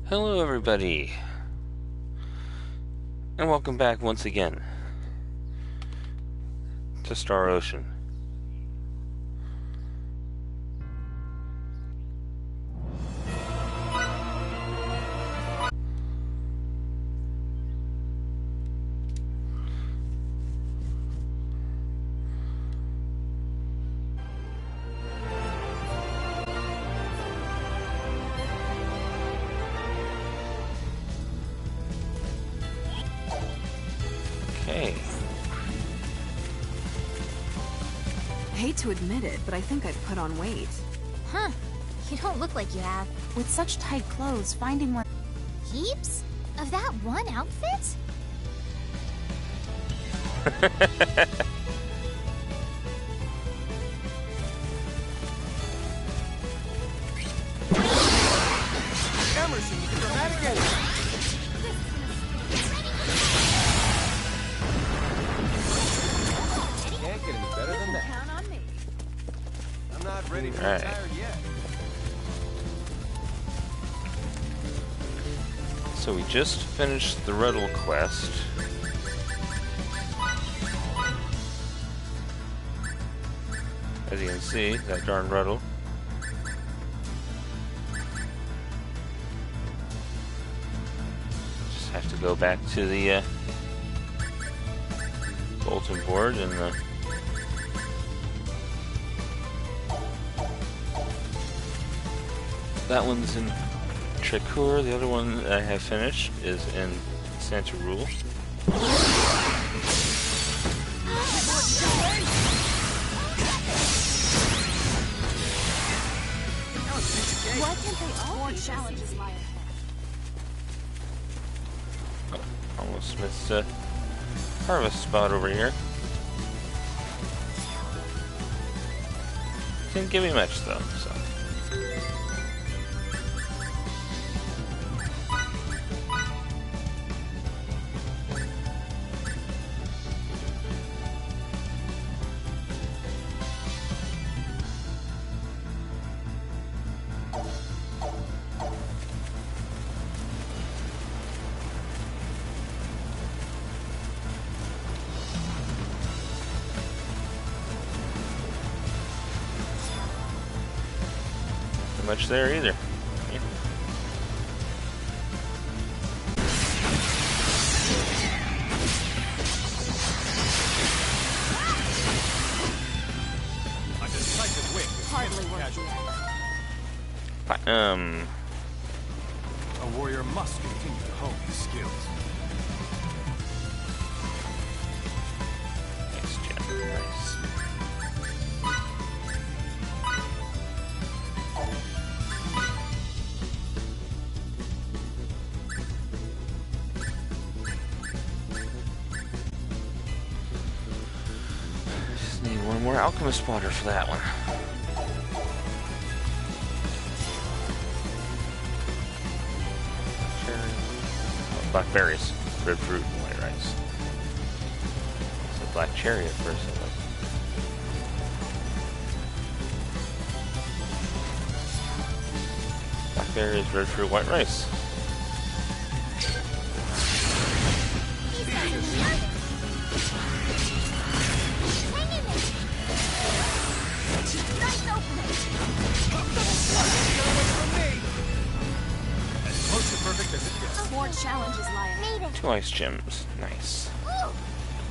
Hello everybody, and welcome back once again to Star Ocean. Okay. I hate to admit it, but I think I've put on weight. Huh. You don't look like you have. With such tight clothes, finding one... Heaps? Of that one outfit? Emerson, you dramatic edit. Can't get any better than that. Count on me. I'm not ready to All right. retire yet. So we just finished the Riddle quest. As you can see, that darn riddle. Just have to go back to the bulletin board and that one's in Tricour. The other one that I have finished is in Santa Rule. Why can't they all be challenges lie ahead? Almost missed a harvest spot over here. Didn't give me much though, so. Much there either. Yeah. A decisive win. Hardly worth it. A warrior must continue to hone his skills. Nice gem. Nice. Just need one more alchemist spotter for that one. Blackberries, red fruit, and white rice. It's a black cherry at first, I thought. Blackberries, red fruit, white rice. Nice opening. As close to perfect as it gets. More challenges lie ahead. Made it. 2 ice gems. Nice. Ooh.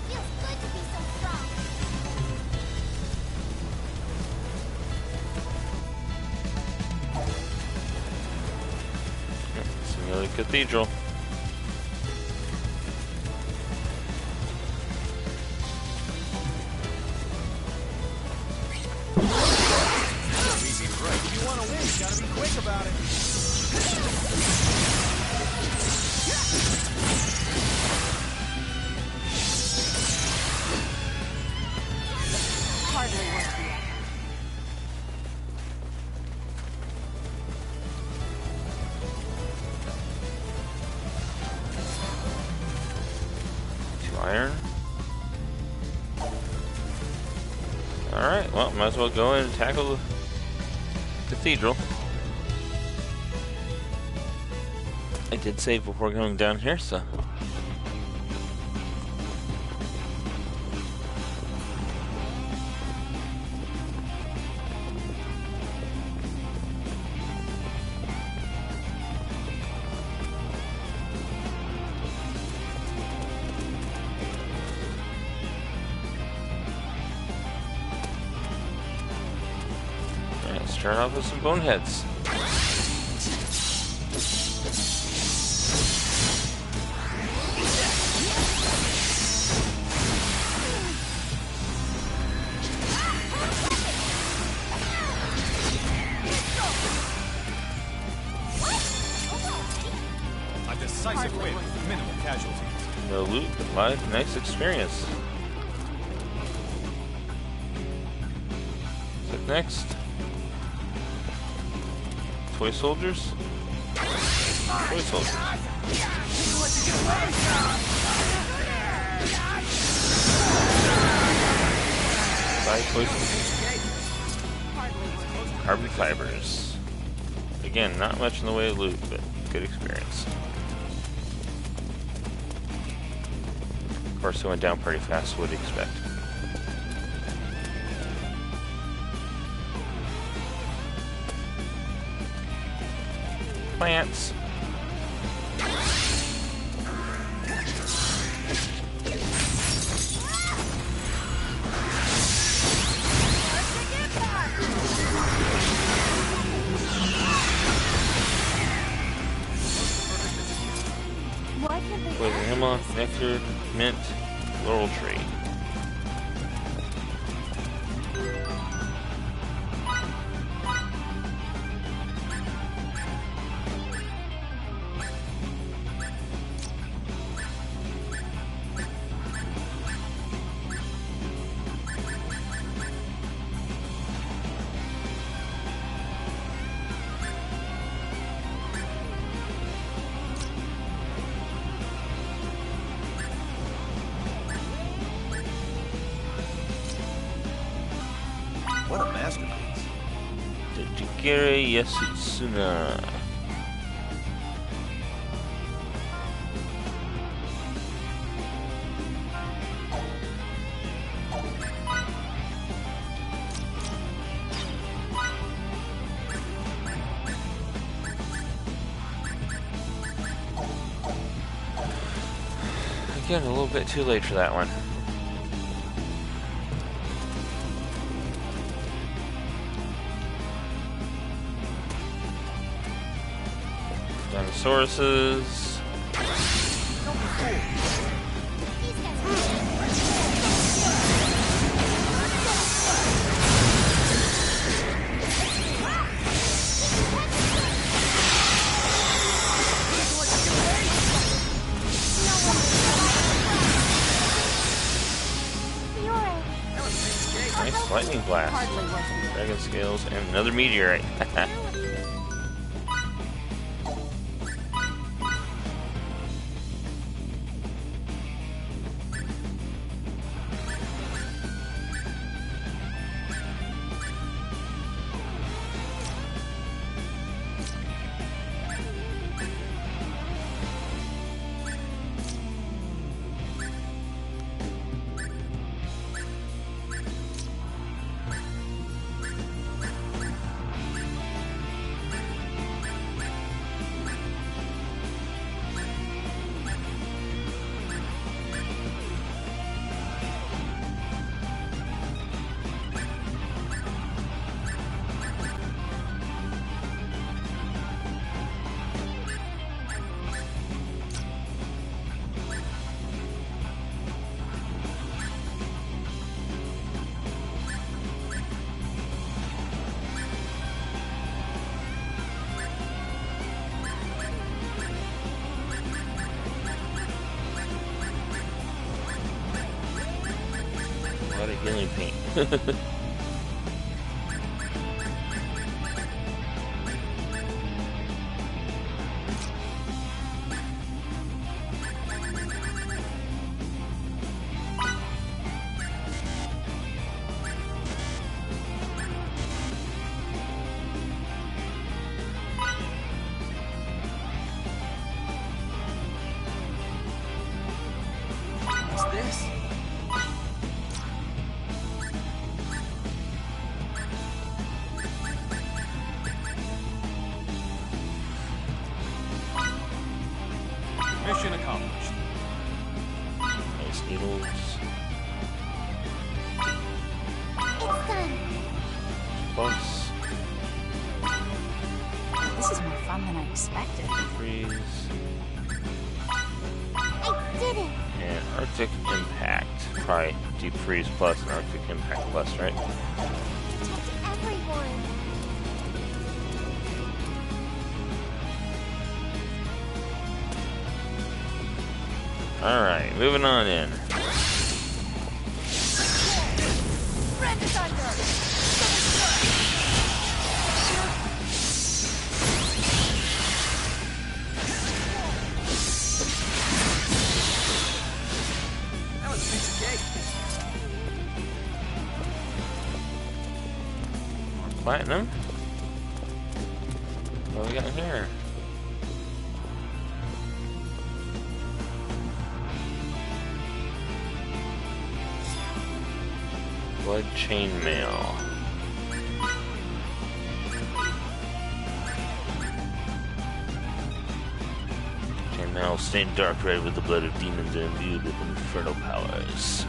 Feels good to be so strong. It's another cathedral. Easy right. If you want to win, you gotta be quick about it. Hardly worth it. Iron. Alright, well, might as well go in and tackle the cathedral. I did save before going down here, so. Let's start off with some boneheads. A decisive win with minimal casualties. No loot, but live, nice experience. What's next? Toy soldiers? Toy soldiers. Buy toy soldiers. Carbon fibers. Again, not much in the way of loot, but good experience. Of course, it went down pretty fast, what would you expect? Plants. Poison hemlock, nectar, mint, laurel tree. What a masterpiece. Jigiri Yasutsuna. Again, a little bit too late for that one. Dinosauruses. Nice lightning blast. Dragon scales and another meteorite. A lot of healing paint. Mission accomplished. Nice needles. It's done. Plus, This is more fun than I expected. freeze, I did it. and Arctic Impact. Probably Deep Freeze Plus and Arctic Impact Plus, right? Protect everyone. Alright, moving on in. Red Thunder. That was a piece of cake. Platinum? What do we got in here? Blood Chainmail. Chainmail stained dark red with the blood of demons and imbued with infernal powers.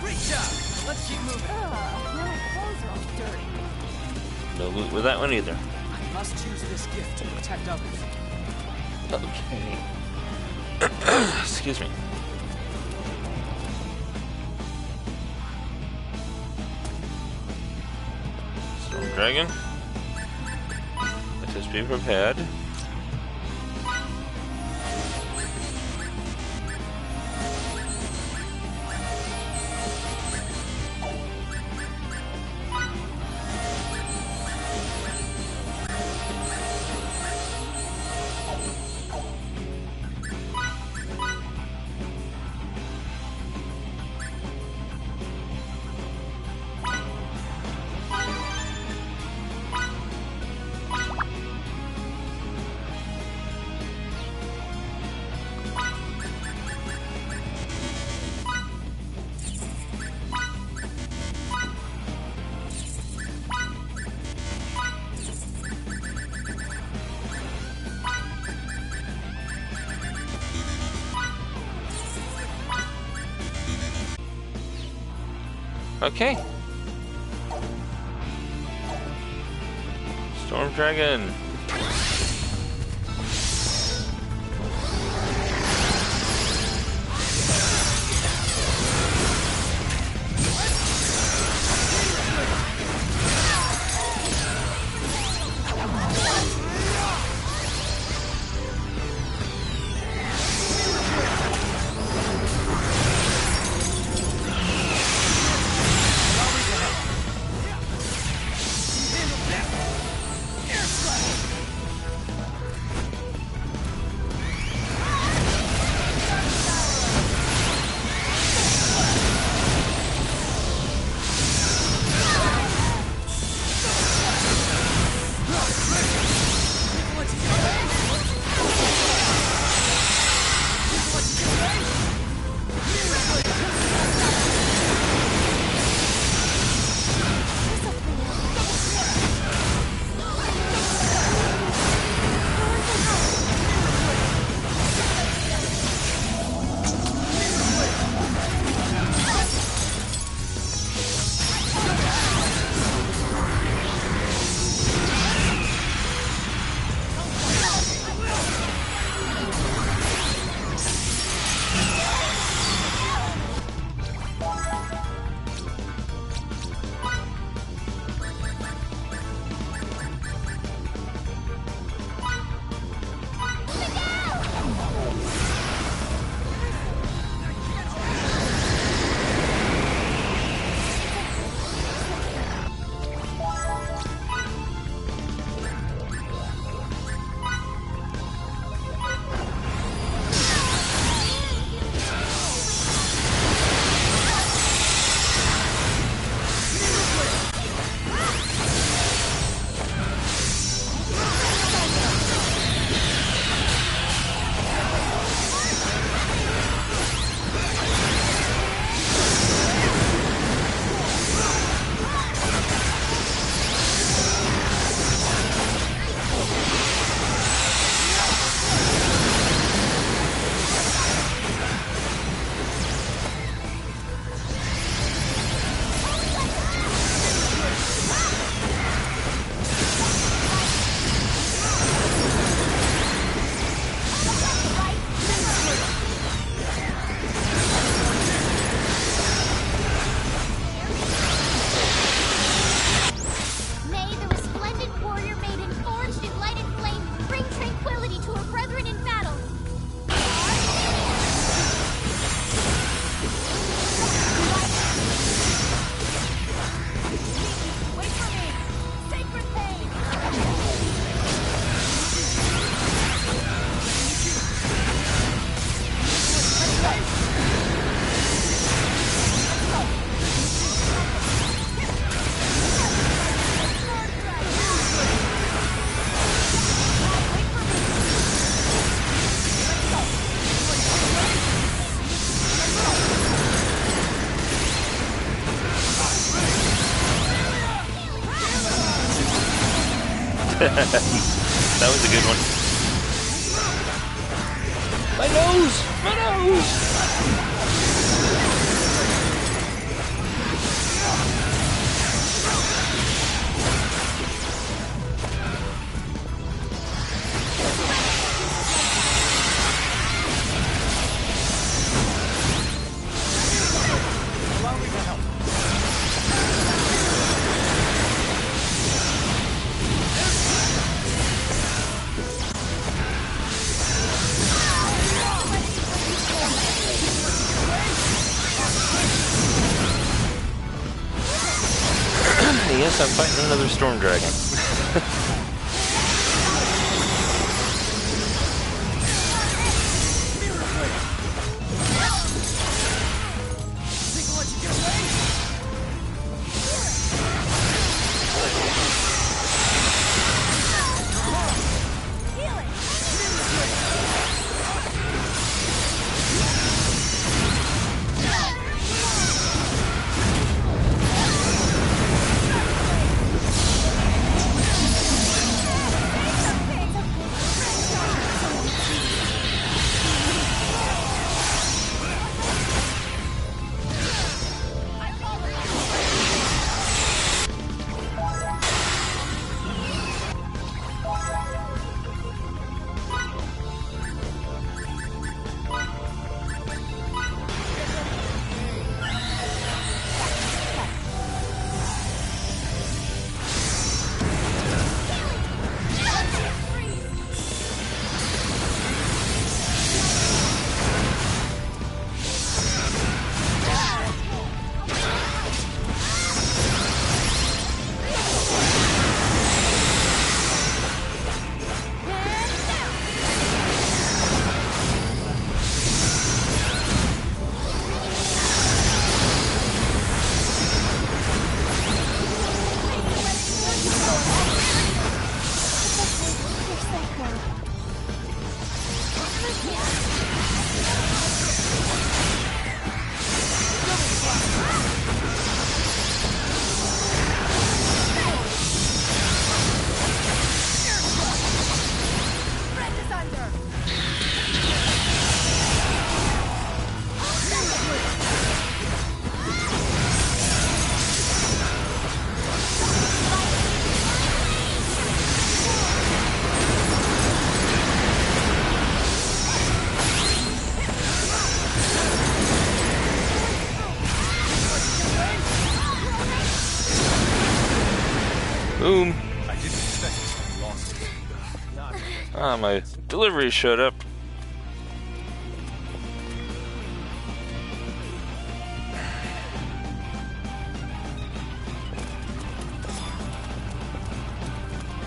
Great job. Let's keep moving. Now my clothes are all dirty. No loot with that one either. I must use this gift to protect others. Okay. Excuse me. Storm Dragon. Let us be prepared. Okay. Storm Dragon. Handle that. Air slash. That was a good one. My nose! My nose! Allow me to help. Yes, I'm fighting another storm dragon. Think I'll let you get away? Boom. I didn't expect this to be lost. Not Ah, my delivery showed up.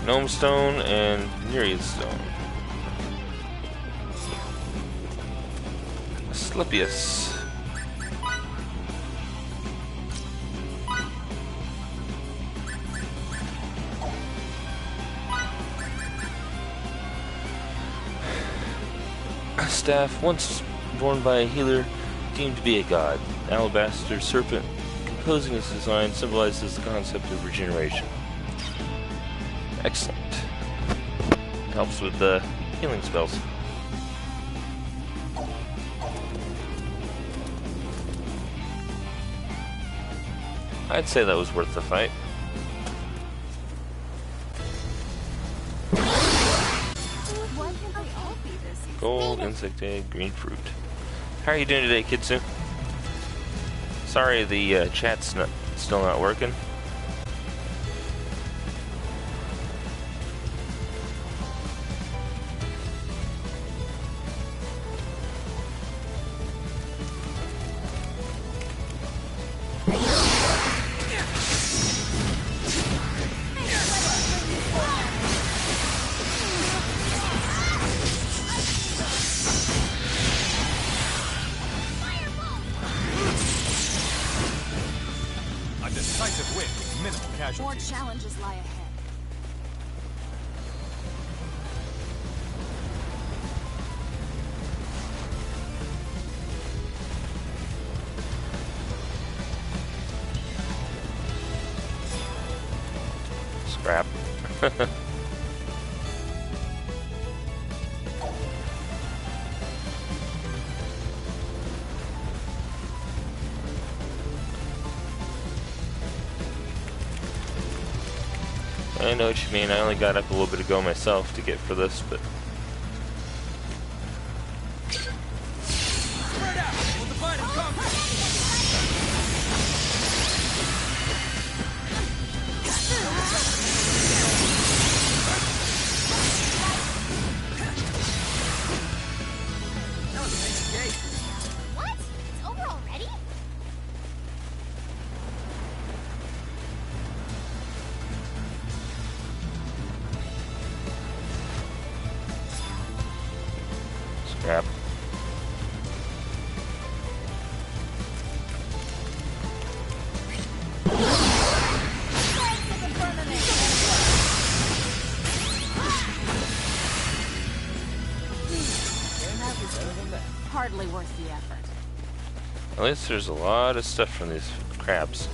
Gnome Stone and Nereid Stone. Asclepius. Staff, once worn by a healer, deemed to be a god. Alabaster serpent composing its design symbolizes the concept of regeneration. Excellent. Helps with the healing spells. I'd say that was worth the fight. Why can't they all be this easy? Gold, insect egg, green fruit. How are you doing today, Kitsu? Sorry the chat's still not working. a decisive win with minimal More casualties. challenges lie ahead. Scrap. I know what you mean. I only got up a little bit ago myself to get for this, but Spread out. We'll divide and conquer. That was a piece of cake. What? It's over already? scrap. Thanks for the firmament. Hardly worth the effort. At least there's a lot of stuff from these crabs.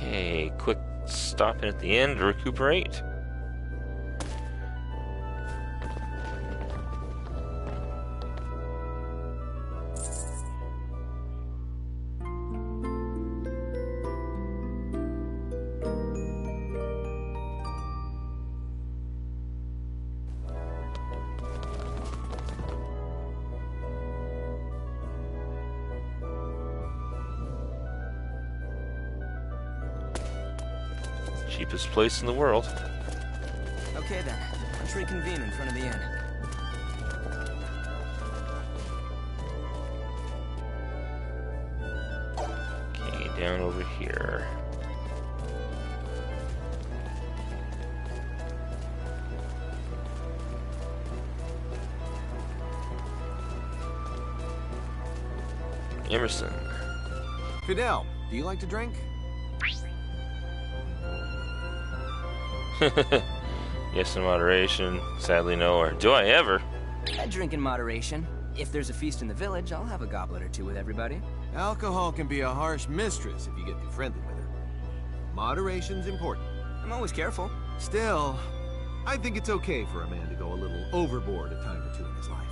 Okay, quick stop in at the end to recuperate. Cheapest place in the world. Okay then, let's reconvene in front of the inn. Okay, down over here. Emerson. Fidel, do you like to drink? Yes, in moderation. Sadly, no. Or do I ever? I drink in moderation. If there's a feast in the village, I'll have a goblet or two with everybody. Alcohol can be a harsh mistress if you get too friendly with her. Moderation's important. I'm always careful. Still, I think it's okay for a man to go a little overboard a time or two in his life.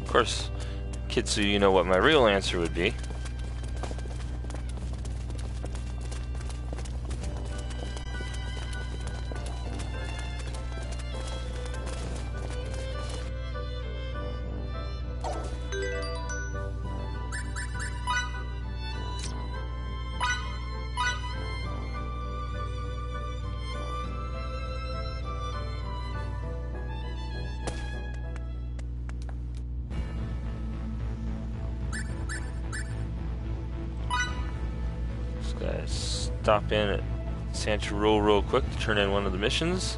Of course, Kitsu, you know what my real answer would be. Gotta stop in at Sancho real quick to turn in one of the missions.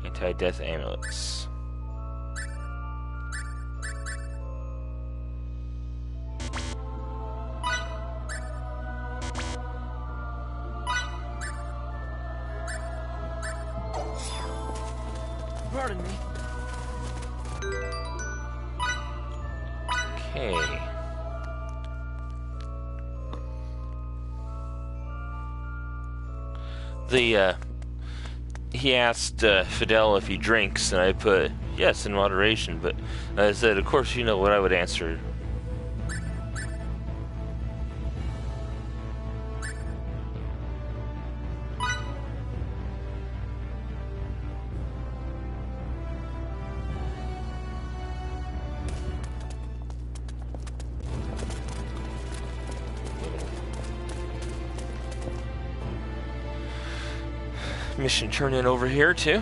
Anti-death amulets. Pardon me. Okay. He asked Fidel if he drinks, and I put yes in moderation, but I said, of course you know what I would answer. Mission turn in over here too.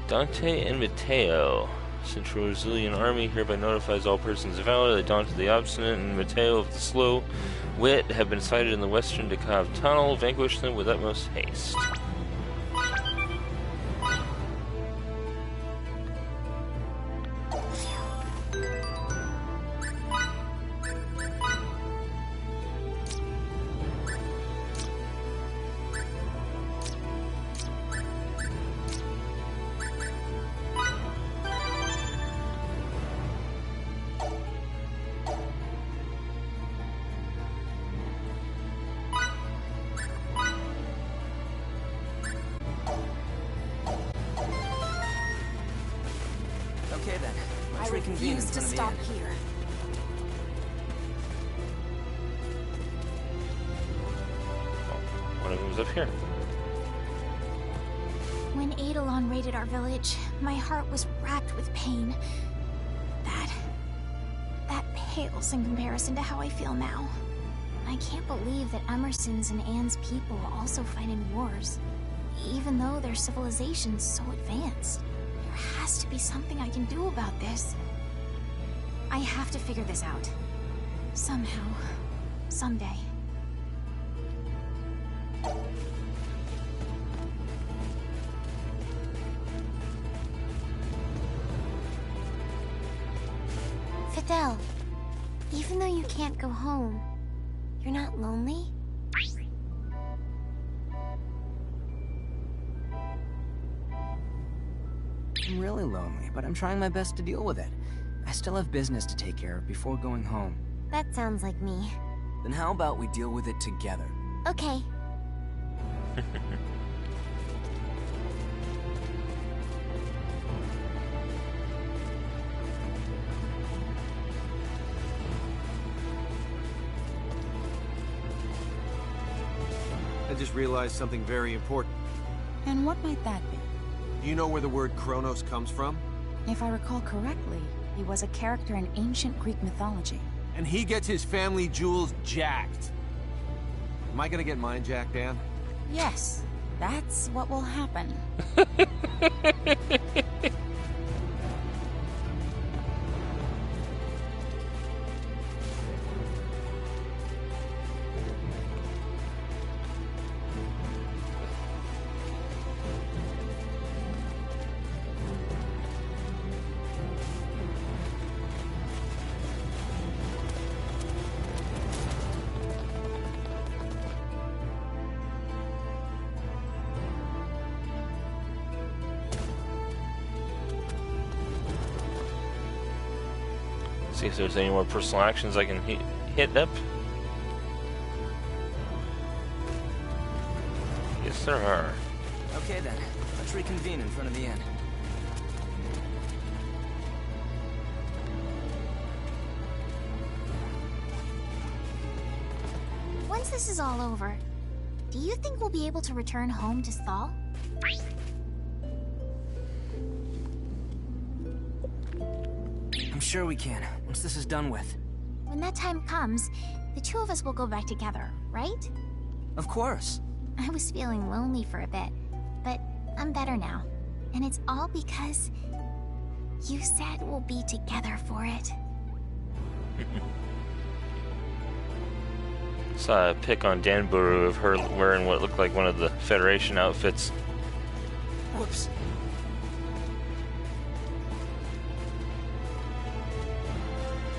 Dante and Mateo. Central Brazilian Army hereby notifies all persons of valor that Dante the Obstinate and Mateo of the Slow Wit have been sighted in the western Decave Tunnel. Vanquish them with utmost haste. Okay then. Let's I reconvene in refuse to front of the stop inn. here. One of them's up here. When Eidolon raided our village, my heart was racked with pain. That pales in comparison to how I feel now. I can't believe that Emerson's and Anne's people also fight in wars, even though their civilization's so advanced. There has to be something I can do about this. I have to figure this out. Somehow. Someday. Fidel, even though you can't go home, you're not lonely? I'm really lonely, but I'm trying my best to deal with it. I still have business to take care of before going home. That sounds like me. Then how about we deal with it together? Okay. I just realized something very important. And what might that be? Do you know where the word Kronos comes from? If I recall correctly, he was a character in ancient Greek mythology. And he gets his family jewels jacked. Am I gonna get mine jacked, Anne? Yes, that's what will happen. See if there's any more personal actions I can hit up. Yes, there are. Okay then. Let's reconvene in front of the inn. Once this is all over, do you think we'll be able to return home to Sthal? I'm sure we can, once this is done with. When that time comes, the two of us will go back together, right? Of course. I was feeling lonely for a bit, but I'm better now. And it's all because you said we'll be together for it. Saw a pic on Danburu of her wearing what looked like one of the Federation outfits. Whoops.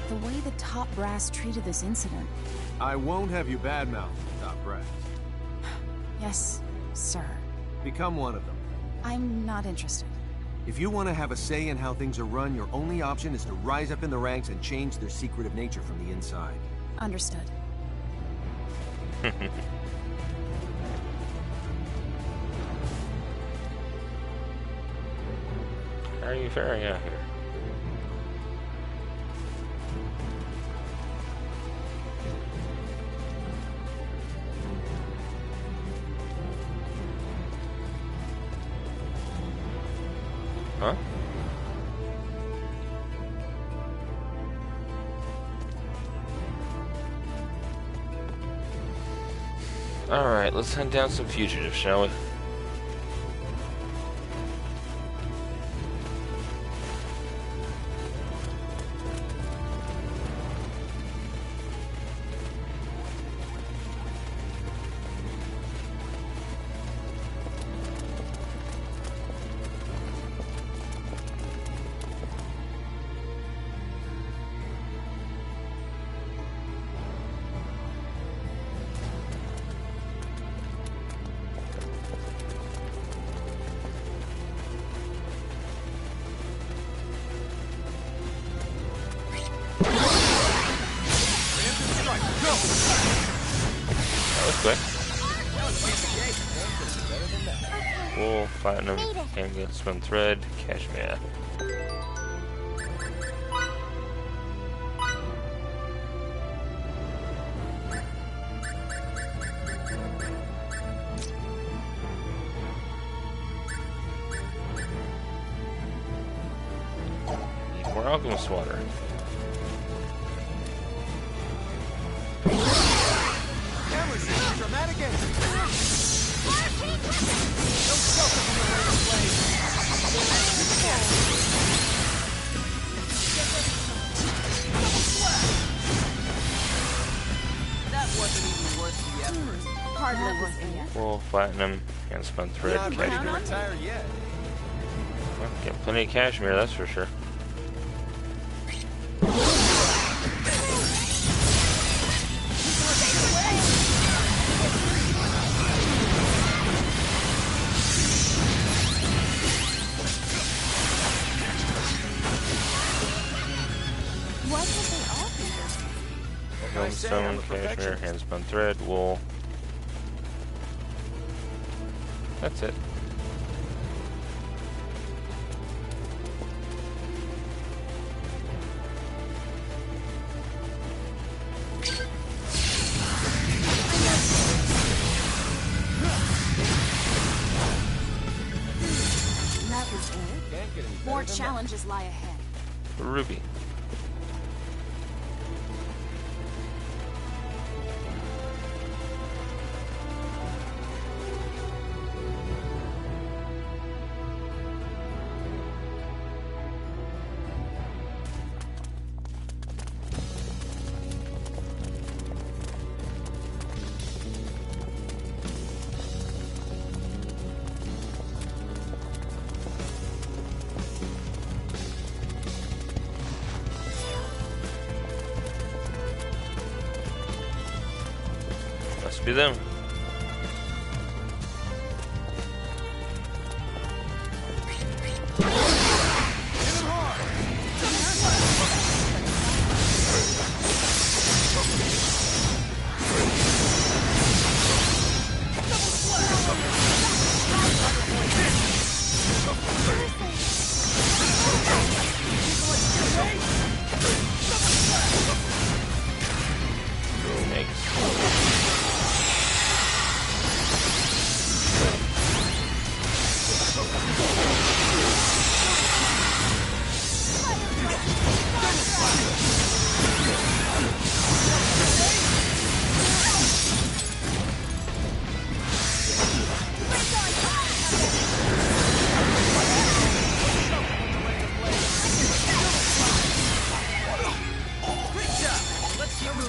The way the top brass treated this incident. I won't have you badmouth the top brass. Yes, sir. Become one of them. I'm not interested. If you want to have a say in how things are run, your only option is to rise up in the ranks and change their secretive nature from the inside. Understood. How are you faring out here? Huh? Alright, let's hunt down some fugitives, shall we? That was quick. Wool, platinum, handgun, spun thread, cashmere. Need more alchemist water. Dramatic entry. No shelter from the rain of That wasn't even worth the effort. Hardly worth the effort. Wool, platinum, hand spun thread, not ready to cashmere. retire yet. Well, get plenty of cashmere, that's for sure. Why can't they all be this? Stone, cashmere, hand spun thread, wool. That's it. That was it. Can't get any better More than that. challenges lie ahead. Ruby. Must be them.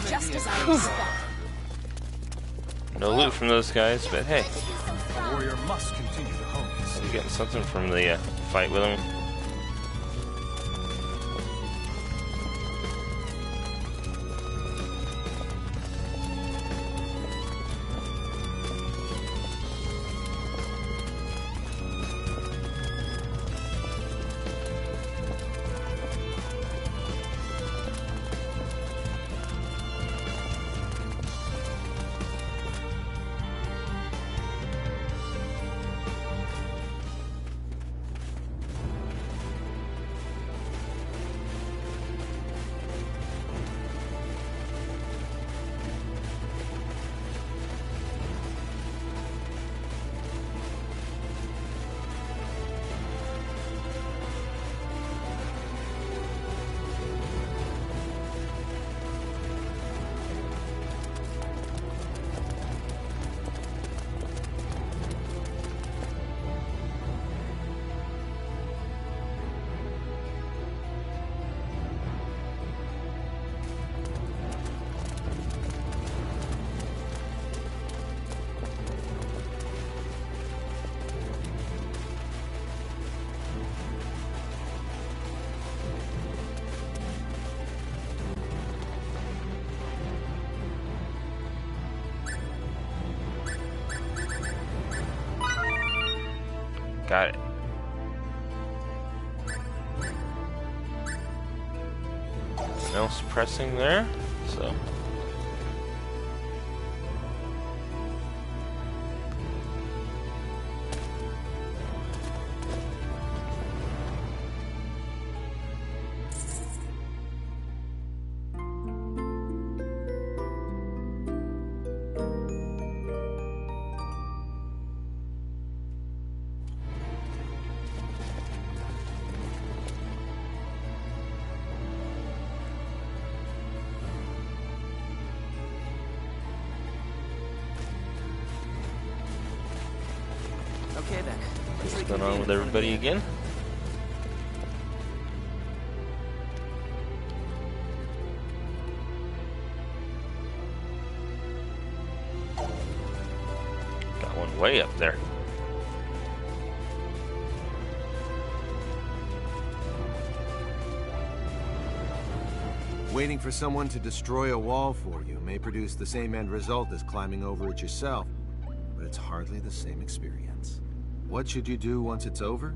Just as I expected. No loot from those guys, but hey, A warrior must continue to hone his I'm getting something from the fight with him. Got it. No suppressing there, so. Okay then. What's going on with everybody again? Got one way up there. Waiting for someone to destroy a wall for you may produce the same end result as climbing over it yourself, but it's hardly the same experience. What should you do once it's over?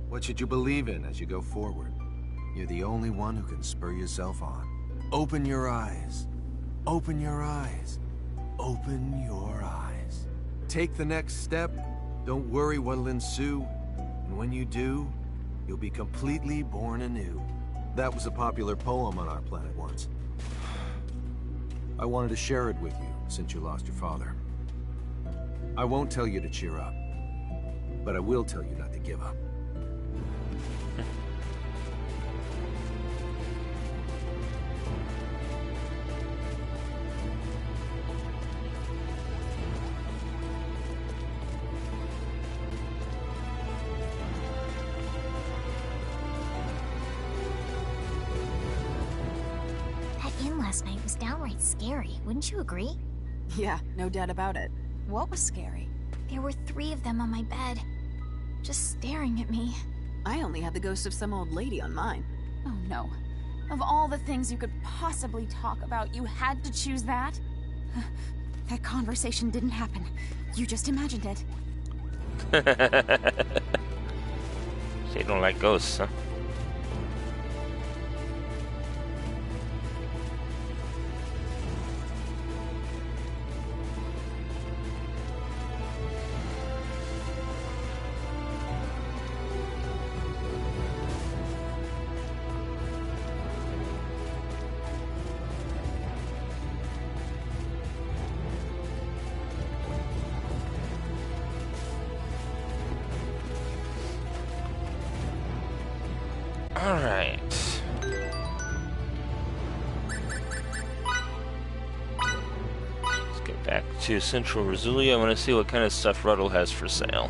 What should you believe in as you go forward? You're the only one who can spur yourself on. Open your eyes. Open your eyes. Open your eyes. Take the next step. Don't worry what'll ensue. And when you do, you'll be completely born anew. That was a popular poem on our planet once. I wanted to share it with you since you lost your father. I won't tell you to cheer up, but I will tell you not to give up. That inn last night was downright scary, wouldn't you agree? Yeah, no doubt about it. What was scary? There were 3 of them on my bed, just staring at me. I only had the ghost of some old lady on mine. Oh no. Of all the things you could possibly talk about, you had to choose that? That conversation didn't happen. You just imagined it. So you don't like ghosts, huh? Alright. Let's get back to Central Rizulia. I want to see what kind of stuff Ruddle has for sale.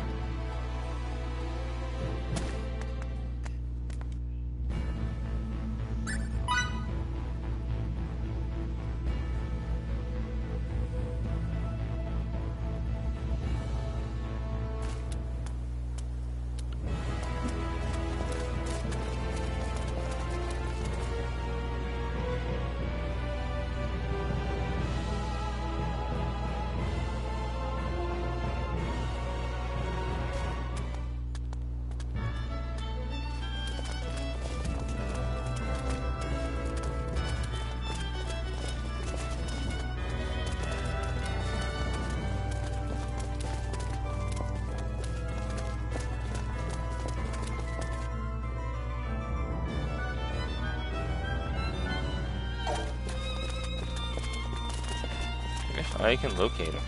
if I can locate him.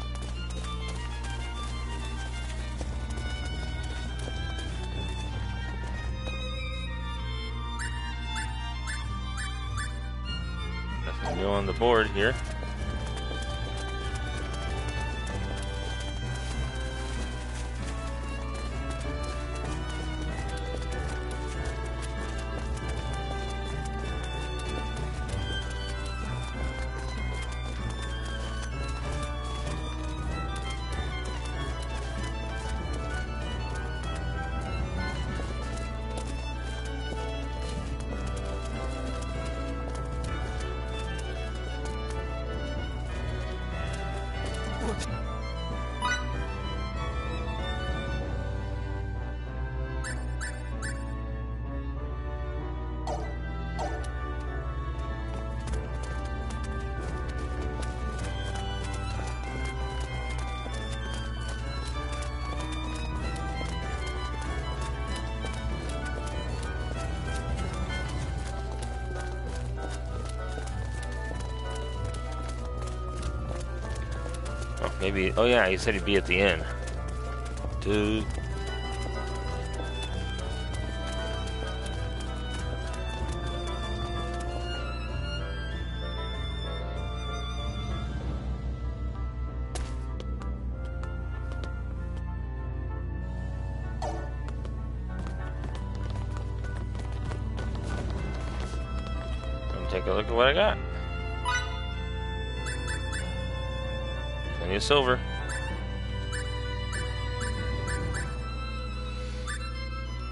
Nothing new on the board here. Oh, maybe. Oh, yeah, he said he'd be at the inn. Dude. Take a look at what I got. Plenty of silver.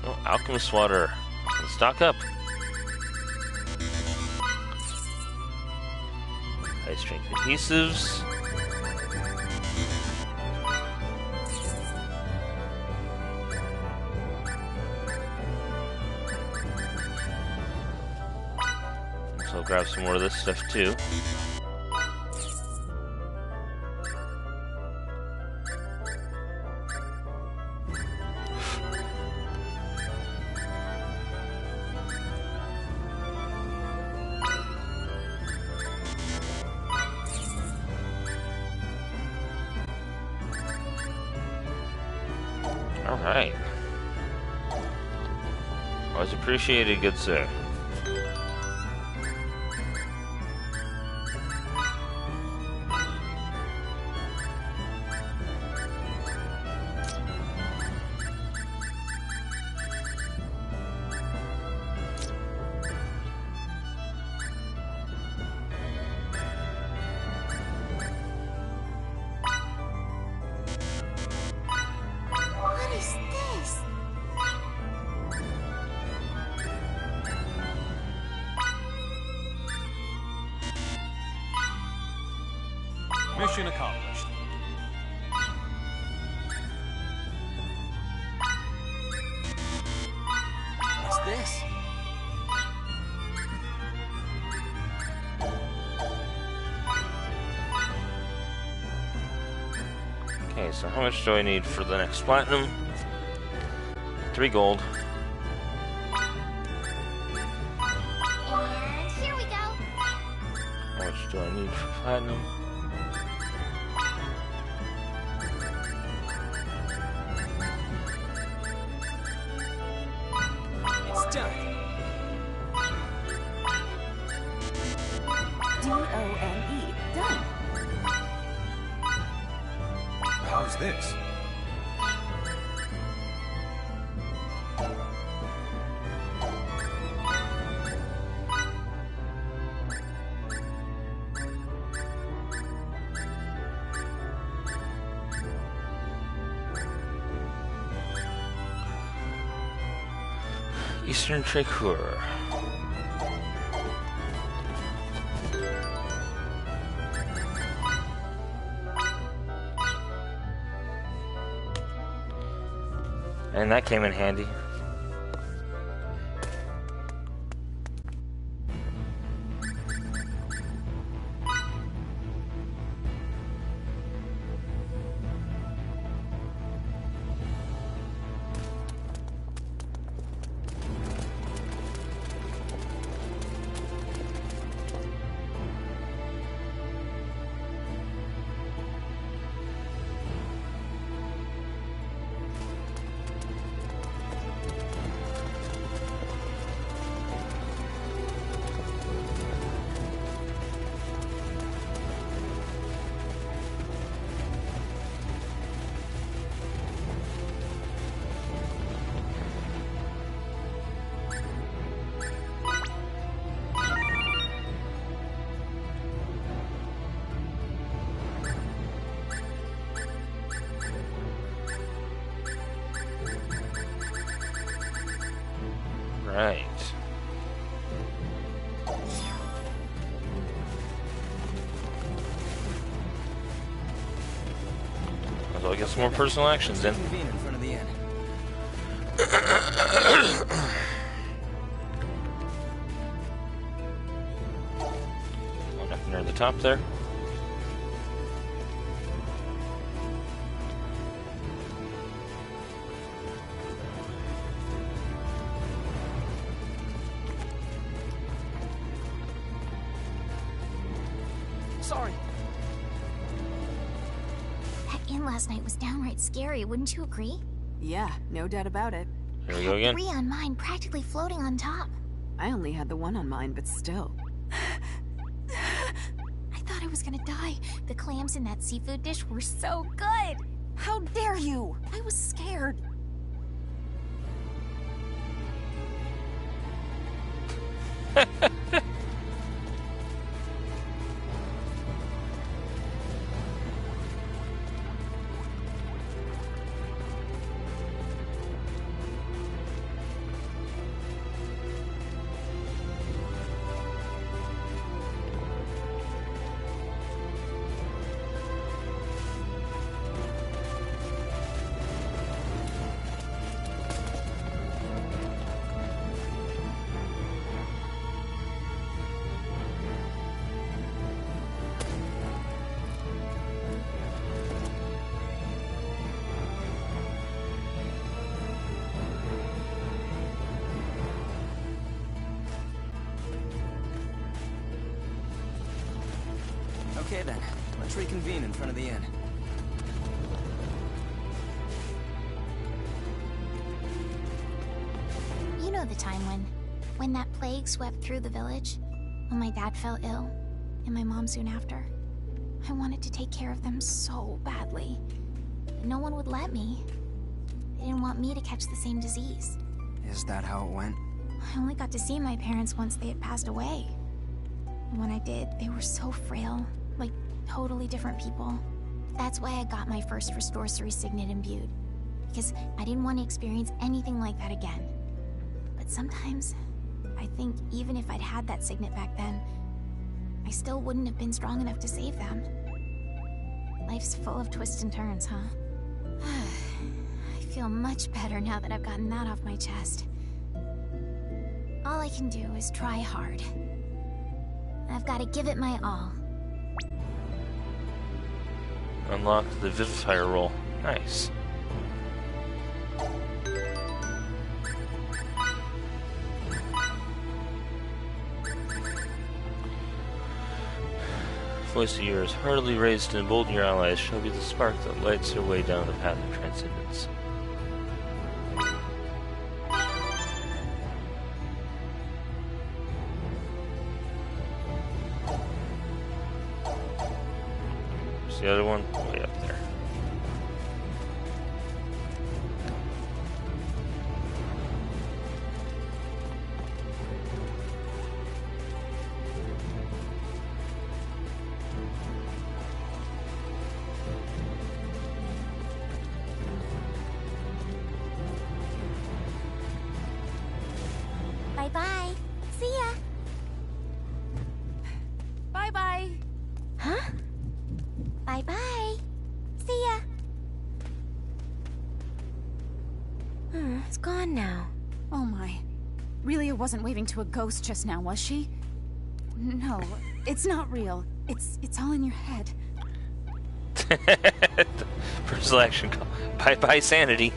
Oh, alchemist water. Let's stock up. High strength adhesives. So I'll grab some more of this stuff too. All right. Always appreciated, good sir. What is this? Mission accomplished. What's this? Okay, so how much do I need for the next platinum? 3 gold. And here we go. How much do I need for platinum? It's done. D-O-N-E. Done. How's this? Eastern Tricor. And that came in handy. Alright. So I get some more personal actions in. Convene in front of the inn. Up near the top there. Sorry. That inn last night was downright scary, wouldn't you agree? Yeah, no doubt about it. Here we go again. 3 on mine, practically floating on top. I only had the 1 on mine, but still. I thought I was gonna die. The clams in that seafood dish were so good. How dare you! I was scared. Okay then, let's reconvene in front of the inn. You know the time when that plague swept through the village? When my dad fell ill, and my mom soon after. I wanted to take care of them so badly. But no one would let me. They didn't want me to catch the same disease. Is that how it went? I only got to see my parents once they had passed away. And when I did, they were so frail, like totally different people. That's why I got my first Restore 3 signet imbued. Because I didn't want to experience anything like that again. But sometimes, I think even if I'd had that signet back then, I still wouldn't have been strong enough to save them. Life's full of twists and turns, huh? I feel much better now that I've gotten that off my chest. All I can do is try hard. I've got to give it my all. Unlock the Vivifier roll. Nice. Voice of yours, heartily raised to embolden your allies, shall be the spark that lights their way down the path of transcendence. Where's the other one? Way up there. Bye-bye. See ya. Bye-bye. Huh? Bye-bye. See ya. It's gone now. Oh my. Really, it wasn't waving to a ghost just now, was she? No, it's not real. It's all in your head. Personal action call. Bye-bye sanity.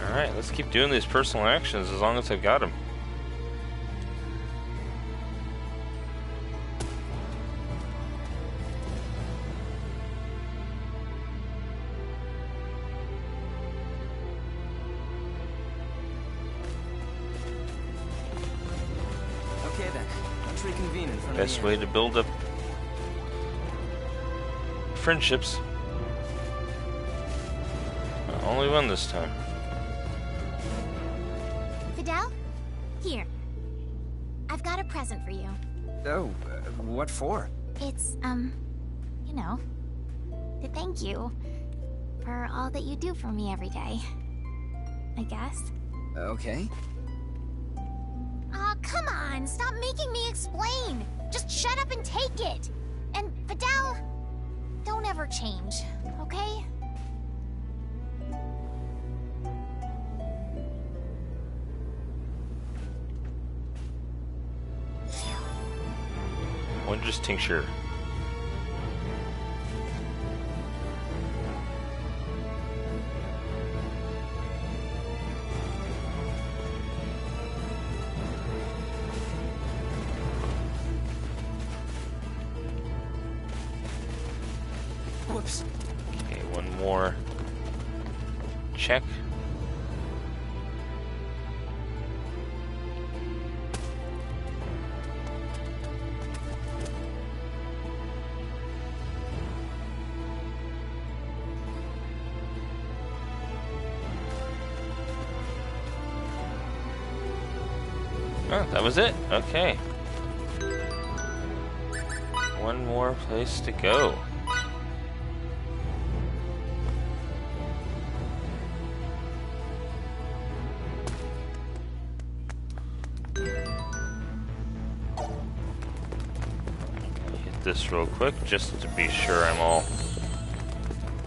Alright, let's keep doing these personal actions as long as I've got them. Okay then, let's reconvene in front of Best the inn. way to build up friendships. Only one this time. Fidel? Here. I've got a present for you. Oh, what for? It's, you know, to thank you for all that you do for me every day. I guess. Okay. Aw, come on! Stop making me explain! Just shut up and take it! And, Fidel, don't ever change, okay? Wondrous tincture. Whoops. Okay, one more check. Oh, that was it? Okay. One more place to go. Hit this real quick just to be sure I'm all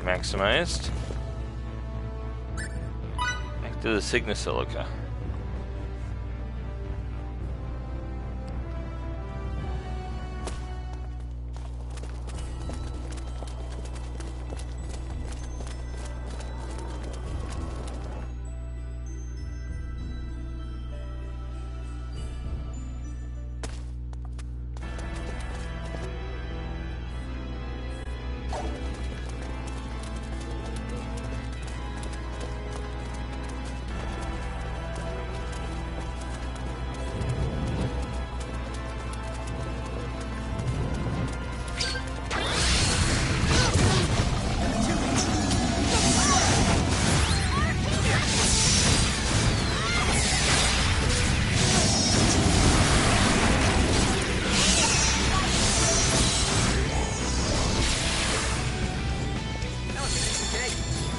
maximized. Back to the Signosilica.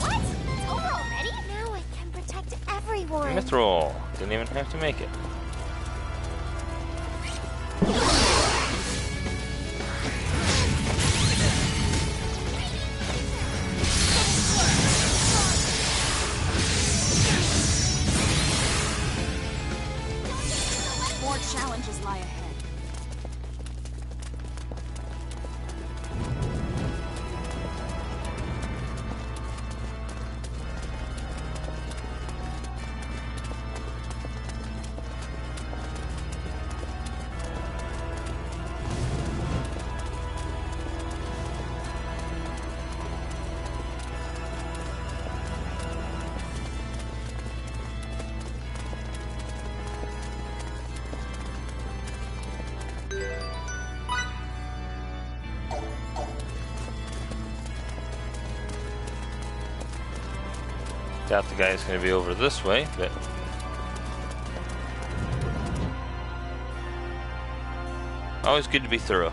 What? It's over already? Now I can protect everyone. Mithril. Didn't even have to make it. More challenges lie ahead. Doubt the guy's going to be over this way, but always good to be thorough.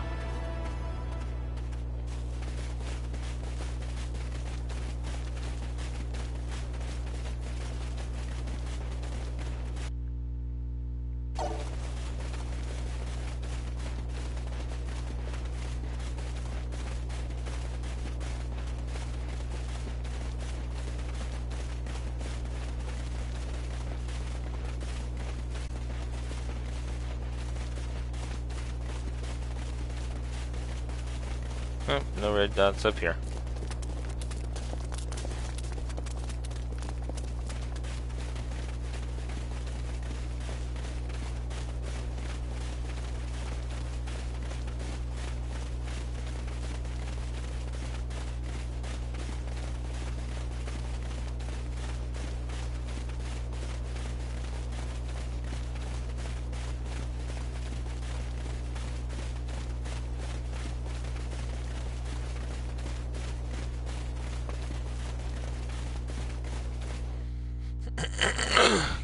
Oh, no red dots up here.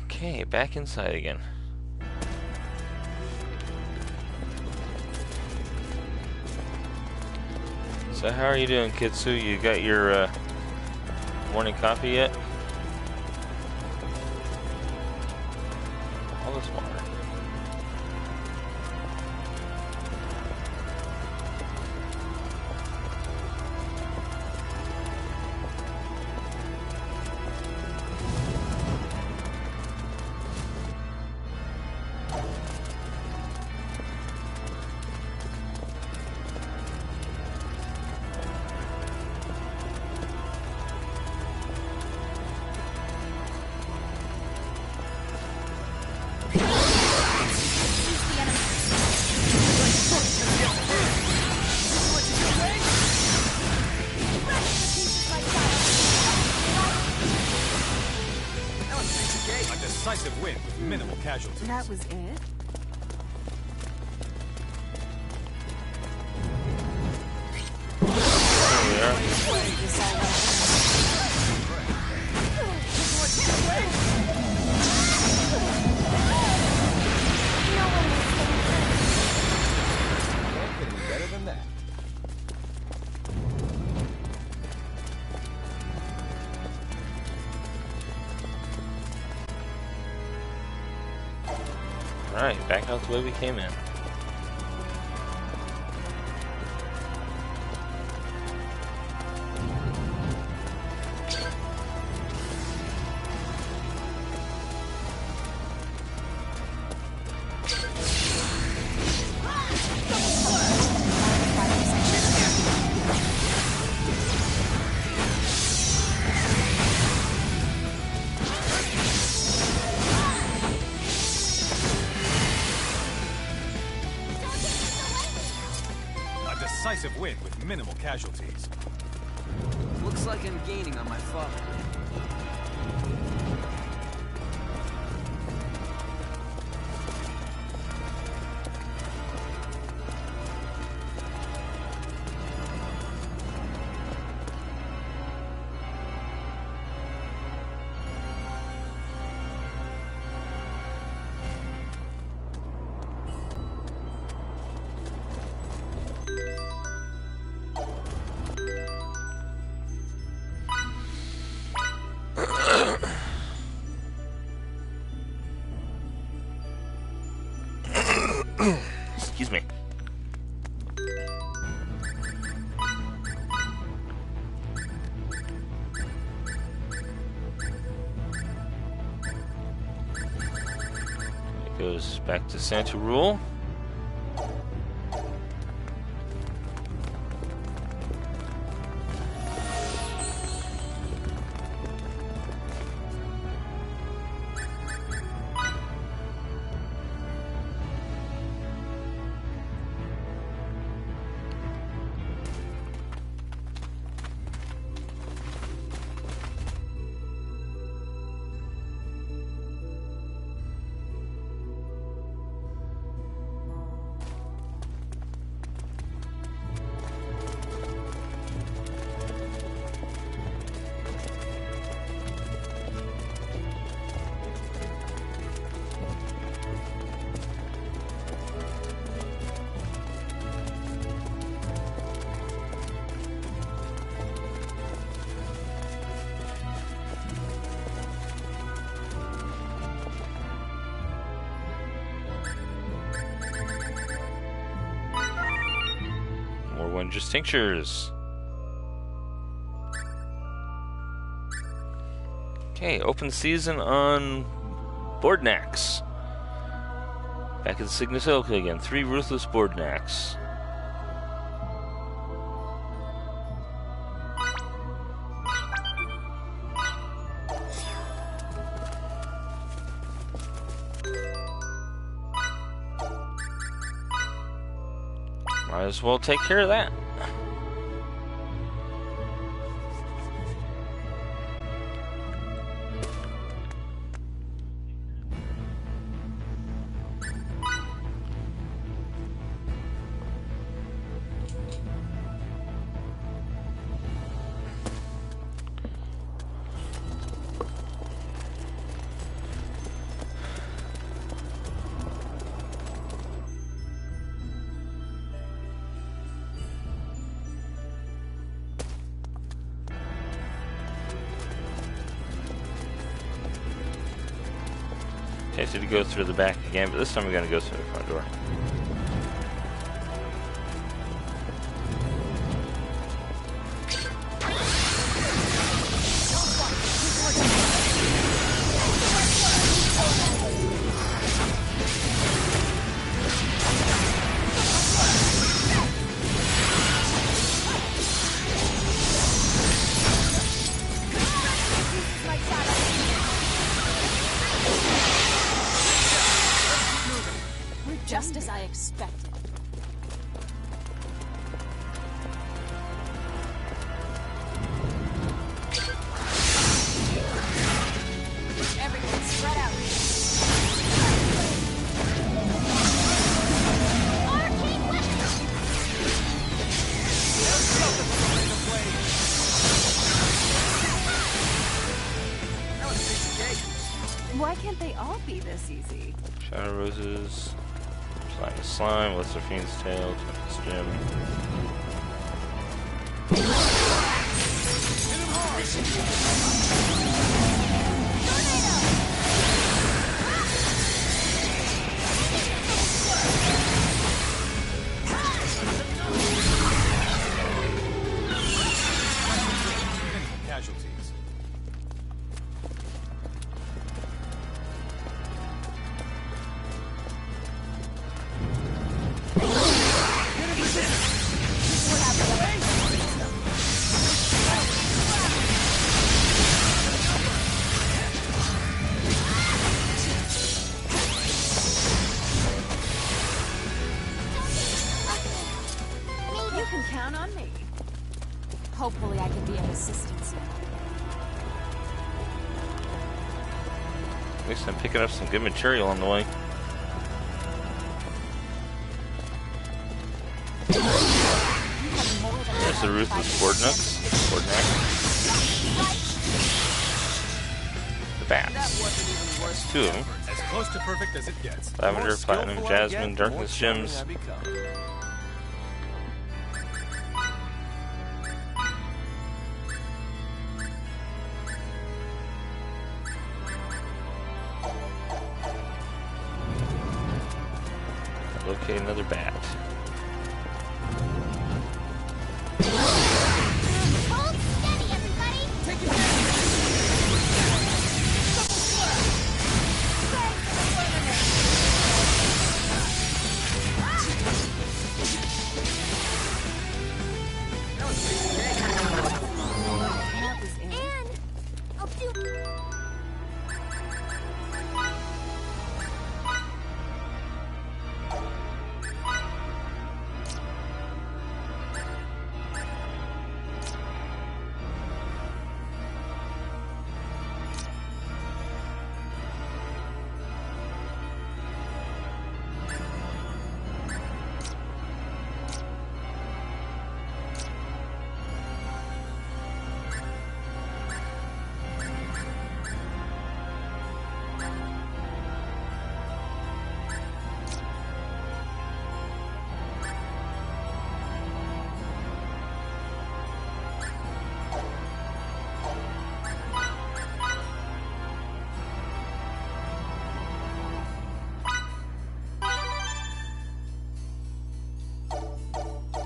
Okay, back inside again. So how are you doing, Kitsu? You got your morning coffee yet? All this water. A decisive win with minimal casualties. That was it? There we are. Can't get any better than that. Alright, back out the way we came in. A decisive win with minimal casualties. Looks like I'm gaining on my father. Excuse me. It goes back to Santa Rule. More wondrous tinctures. Okay, open season on Boardnax. Back at the Signatilka again. 3 ruthless Boardnax. Might as well take care of that. Tempted to go through the back again, but this time we're gonna go through the front door. Just as I expected. Everyone spread out. Arcane weapons! Why can't they all be this easy? Shadow Roses. Slime the slime, what's the fiend's tail, Tempest Gem. Casualties. You can count on me. Hopefully I can be of assistance now. At least I'm picking up some good material on the way. There's the Ruthless Bordnucks. The bats. That's two of them. As close to perfect as it gets. The Lavender, more Platinum, skillful I Jasmine, get, the more Darkness charming Gems. I become. Locate another bat. Hold steady, everybody! Take it And I'll do...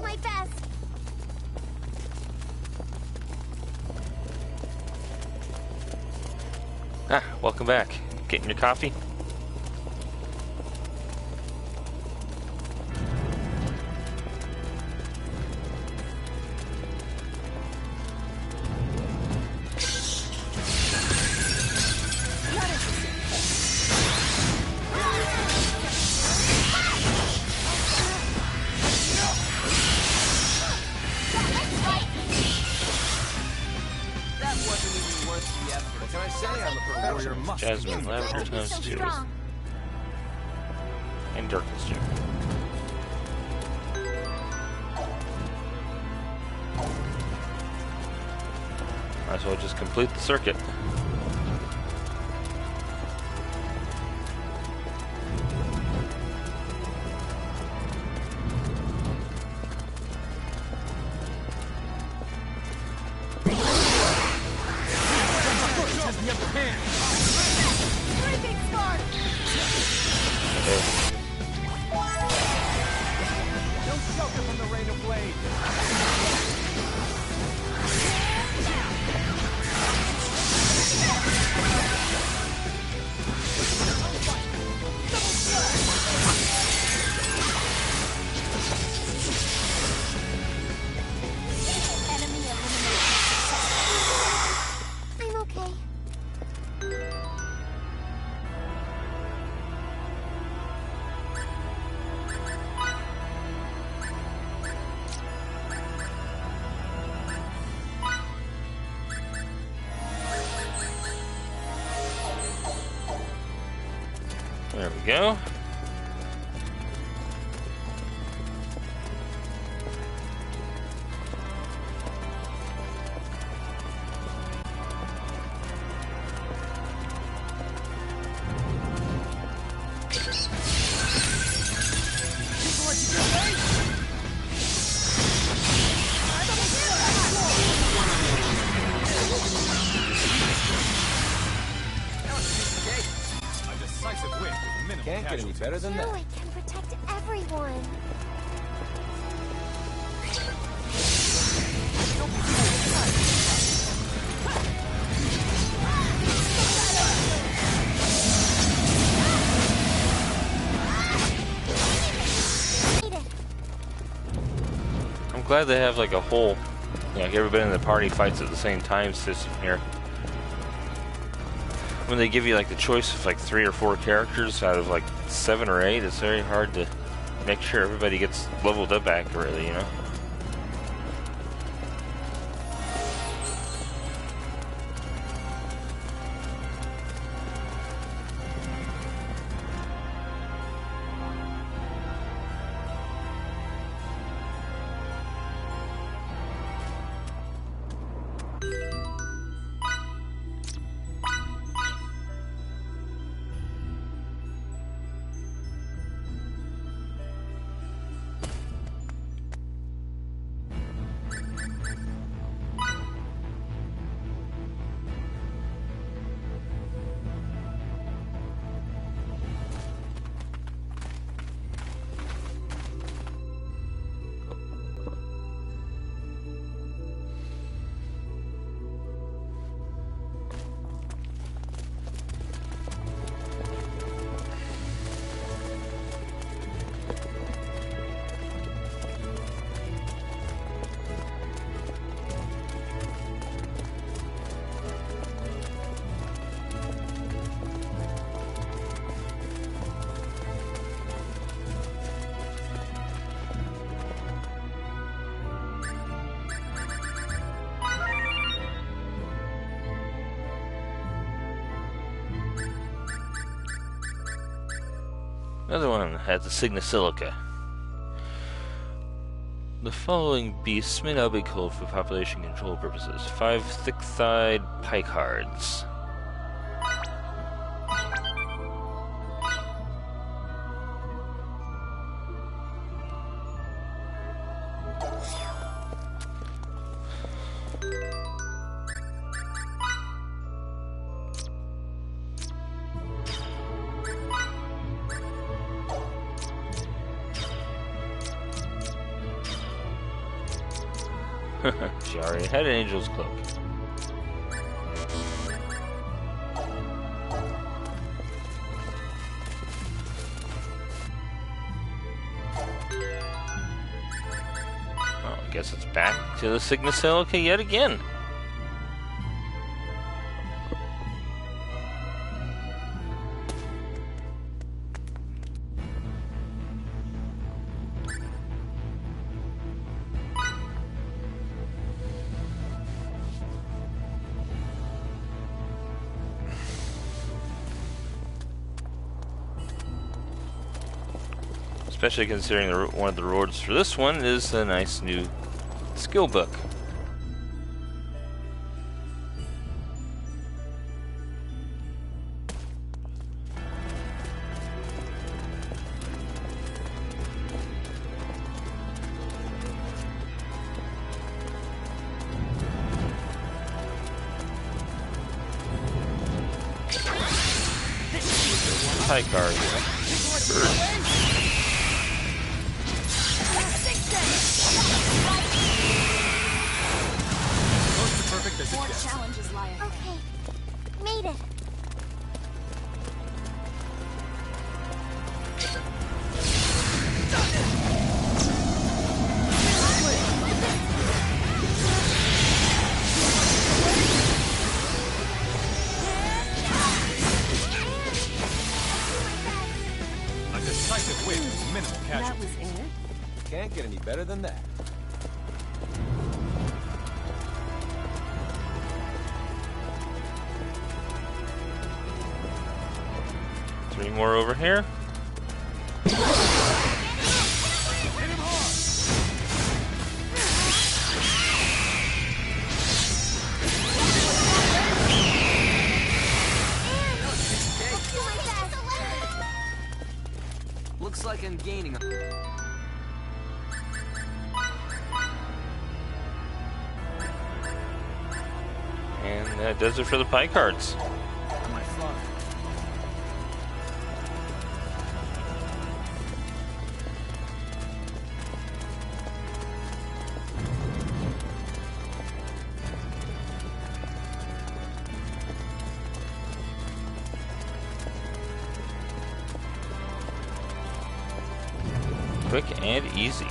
My best. Ah, welcome back. Getting your coffee? What can I say? I'm a Warrior professional. must Jasmine, be Lavender You're times so 2. strong. And Darkness Gem. Might as well just complete the circuit. has the upper hand. Three big stars! we go. Can't get any better than that. It can protect everyone. I'm glad they have like a whole, like everybody in the party fights at the same time system here. When they give you like the choice of like 3 or 4 characters out of like 7 or 8, it's very hard to make sure everybody gets leveled up accurately, you know? Another one has the Signosilica. The following beasts may now be culled for population control purposes. 5 thick-thighed picards. She already had an angel's cloak. Oh, I guess it's back to the Signosilica yet again. Especially considering one of the rewards for this one is a nice new skill book. High card. More challenges lie ahead. Okay, made it. A decisive win with minimal casualties. That was it? Can't get any better than that. Any more over here? Looks like I'm gaining. And that does it for the pie cards. Quick and easy.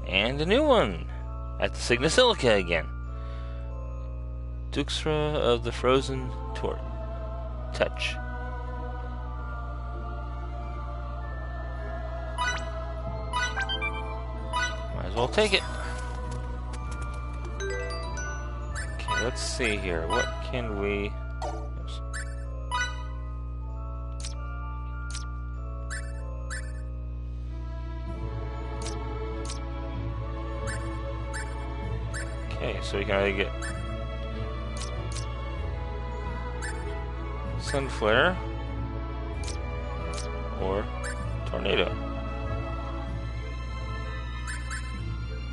And a new one at the Signa Silica again. Duxra of the Frozen Touch. Might as well take it. Okay, let's see here. What can we... Oops. Okay, so we can either get Sunflare or Tornado.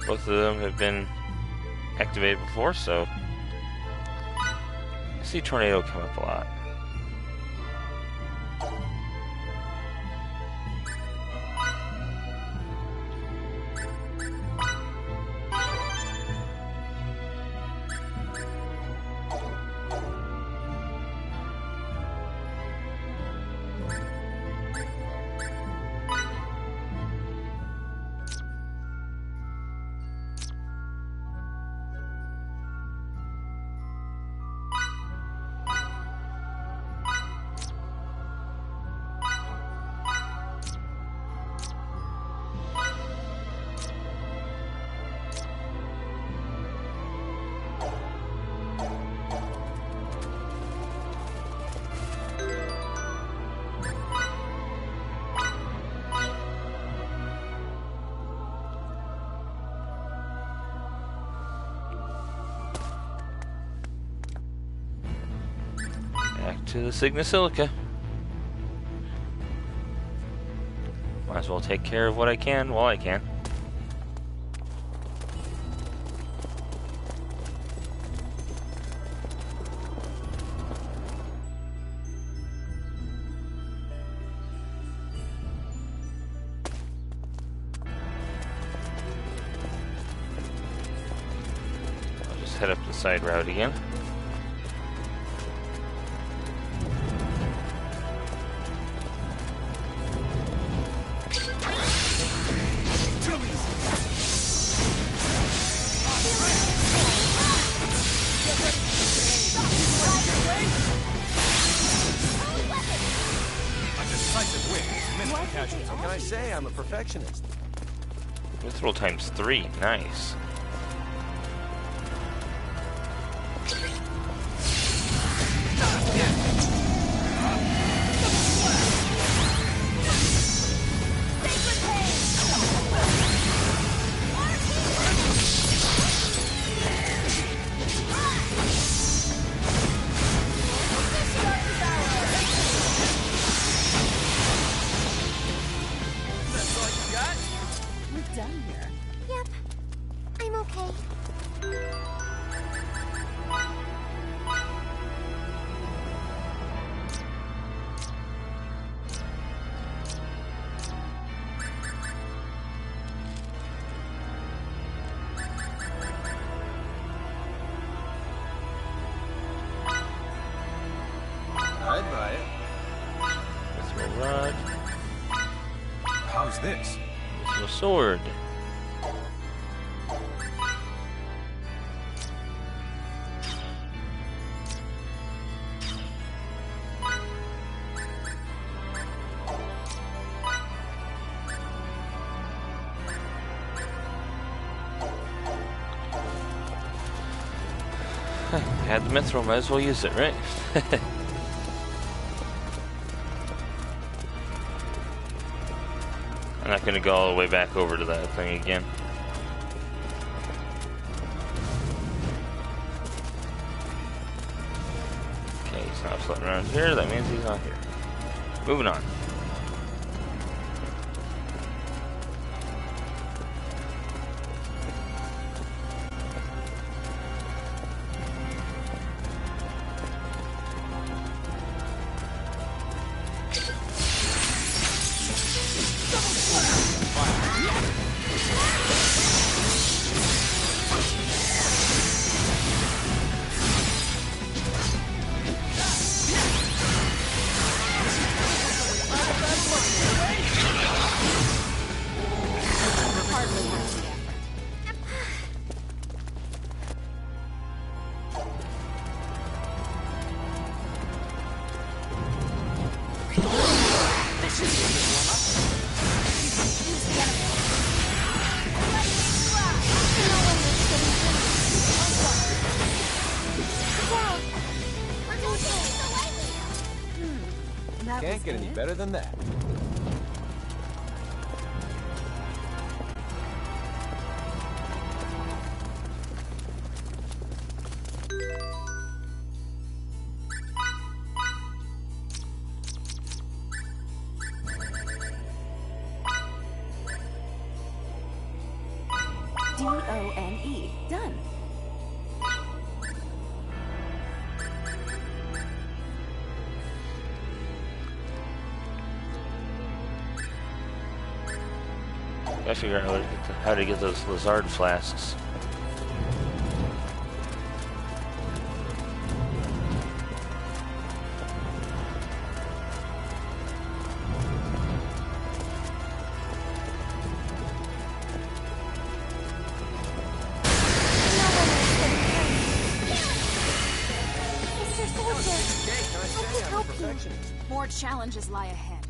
Both of them have been activated before, so I see Tornado come up a lot. Back to the Signa Silica. Might as well take care of what I can while I can. I'll just head up the side route again. Minimum casualties. What can I say? I'm a perfectionist. Mithril times 3. Nice. We're done here. Yep. I'm okay. I'd buy it. Mithril rod. How's this? Mithril sword. Had the mithril, might as well use it, right? I'm not gonna go all the way back over to that thing again. Okay, he's not floating around here, that means he's not here. Moving on. Can't get any better than that. D-O-N-E. Done. Gotta figure out how to get those Lizard flasks. More challenges lie ahead.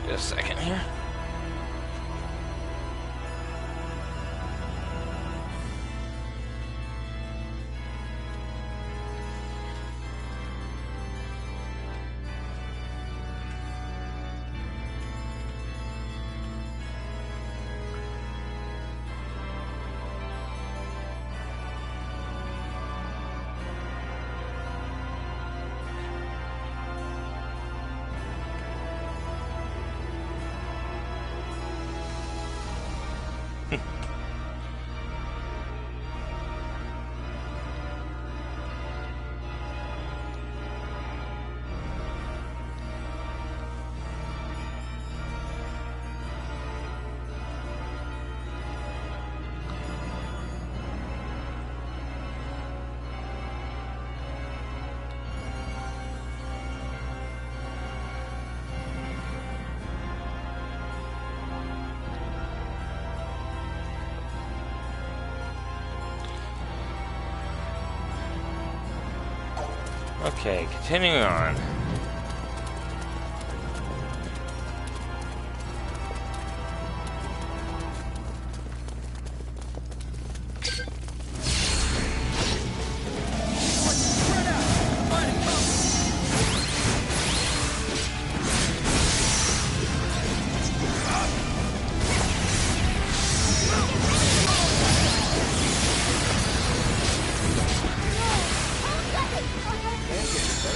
Just a second here. Okay, continuing on.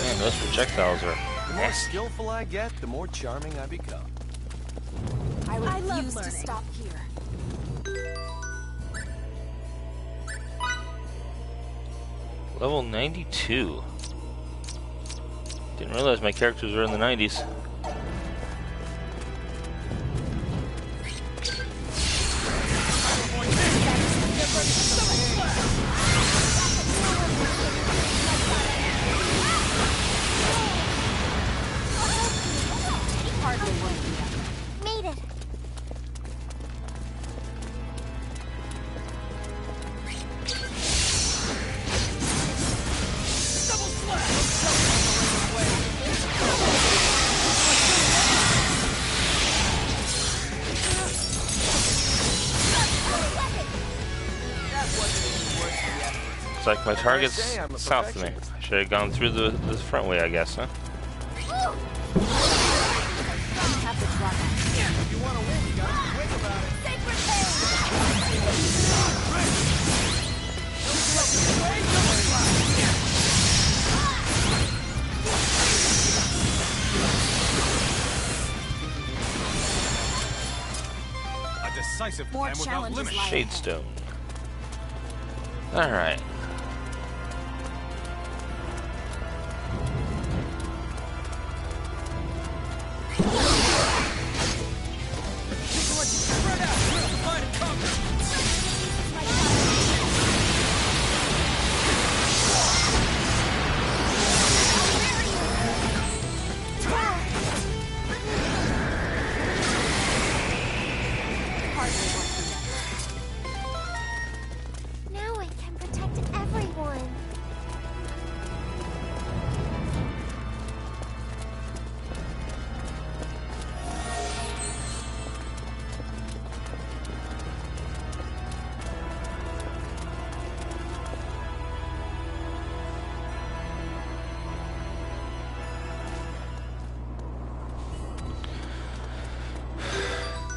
Man, those projectiles are The more skillful I get, the more charming I become. I refuse to stop here. level 92. Didn't realize my characters were in the 90s. Made it. It's like my target's south of me. I should have gone through the front way, I guess, huh? If you want to win, you gotta be quick about it. A decisive More plan without challenges limits. lie ahead. Shadestone. Alright. Now I can protect everyone.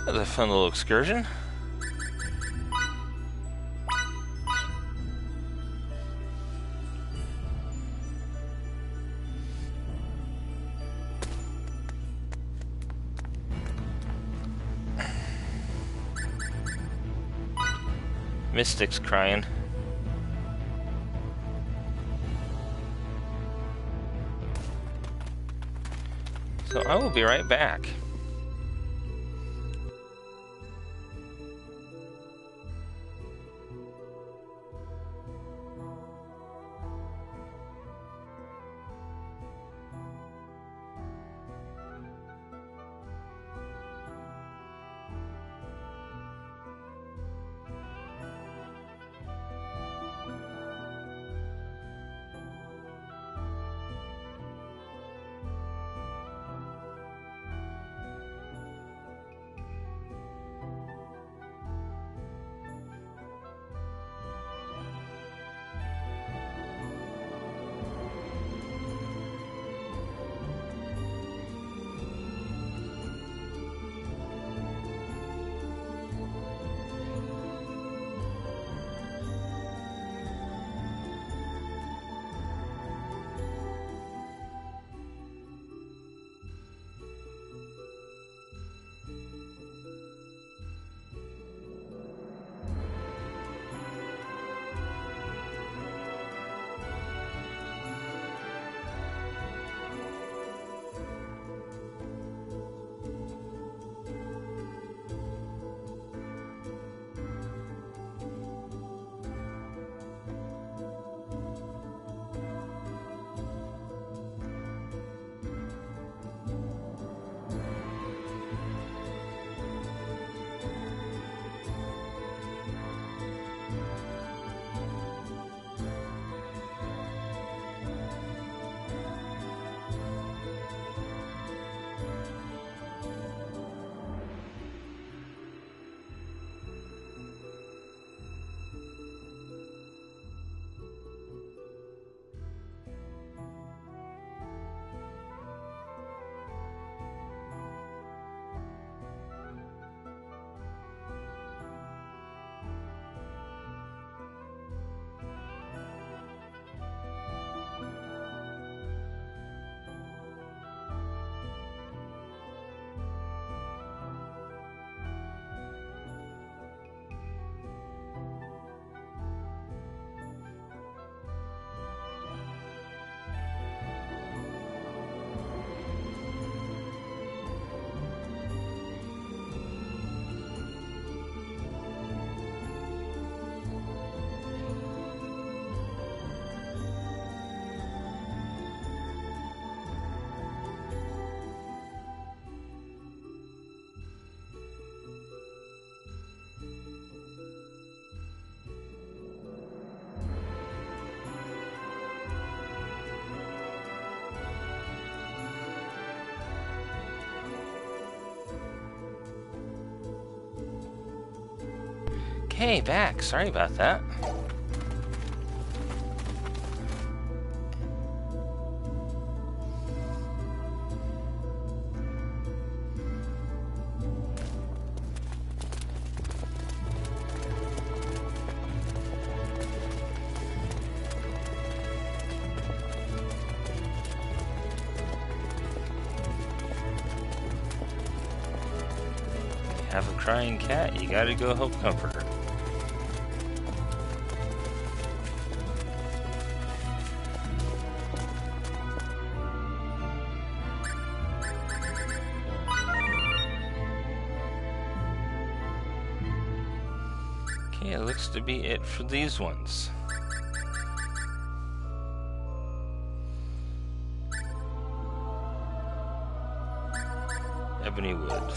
That was a fun little excursion. Mystic's crying. So I will be right back. Hey, back. Sorry about that. Have a crying cat, you gotta go help comfort her. Okay, it looks to be it for these ones. Ebony wood.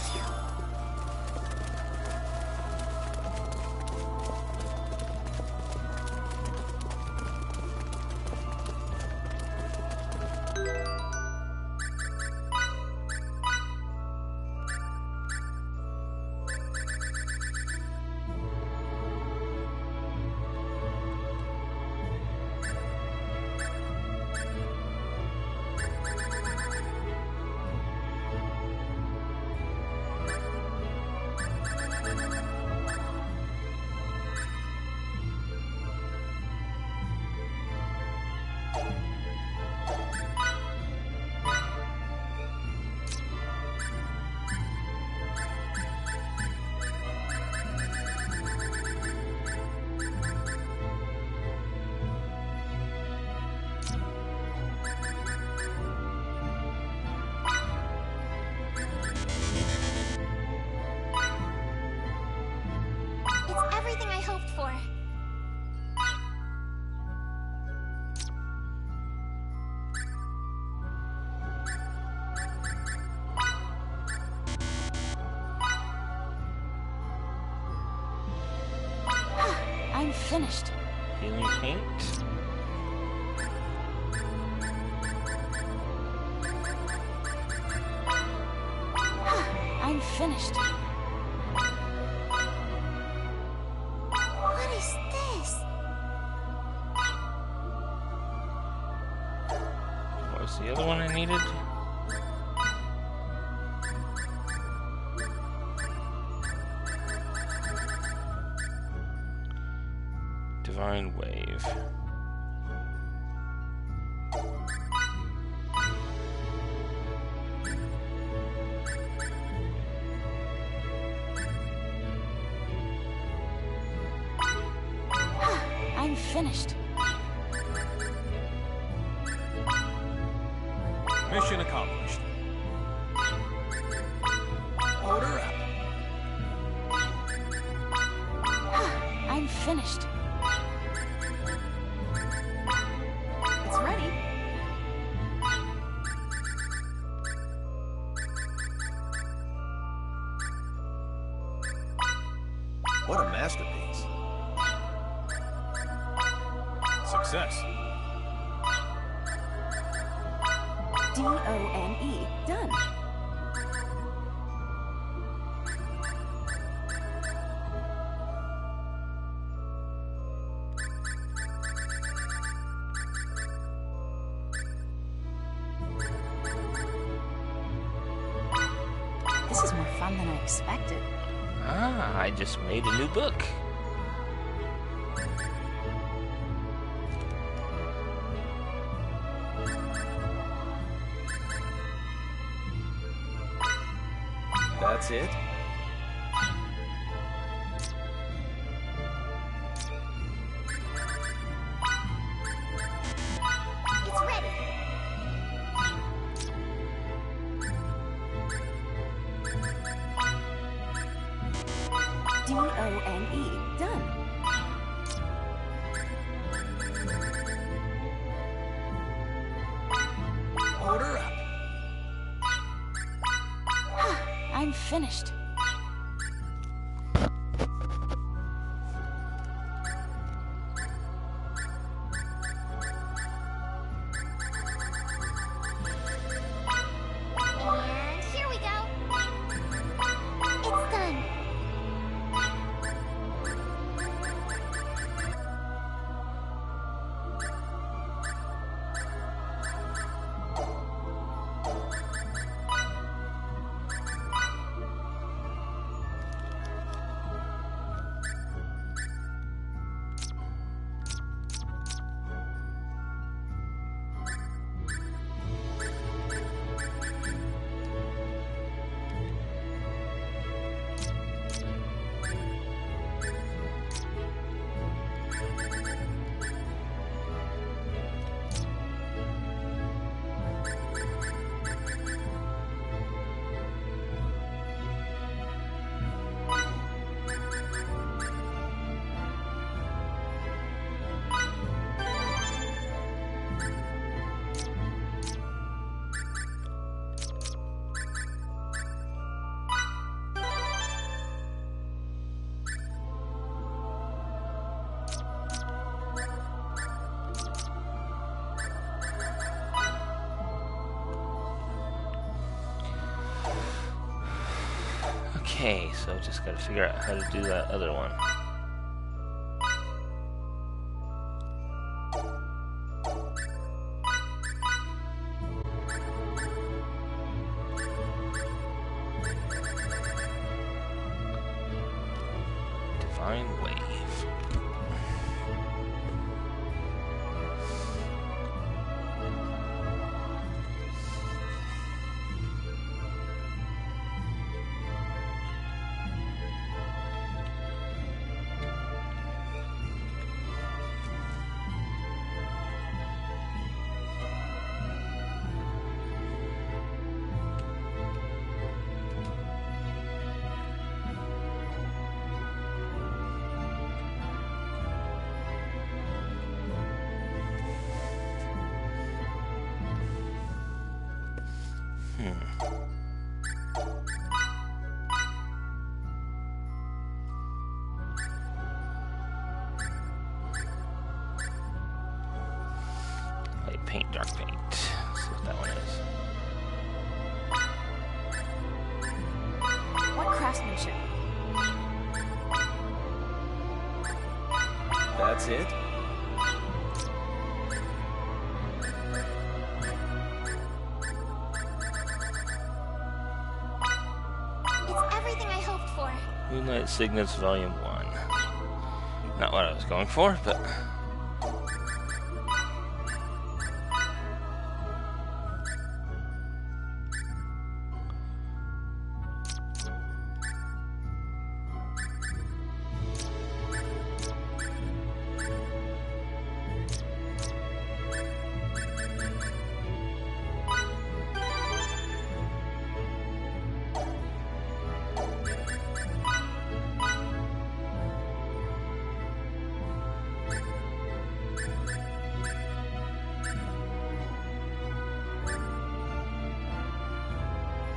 It's everything I hoped for. I'm finished. Healing paint. I'm finished. What is this? What was the other one I needed? Divine Wave. I'm finished. Mission accomplished. Order up. I'm finished. It's ready. What a masterpiece. Success. D-O-N-E. Done. This is more fun than I expected. Ah, I just made a new book. That's it? It's ready. D-O-N-E. Done. Order up. I'm finished. And here we go. It's done. Okay, so just gotta figure out how to do that other one. Divine Wave. Light paint, dark paint. Let's see what that one is. What craftsmanship? That's it? It's everything I hoped for. Moonlight Signets Volume 1. Not what I was going for, but...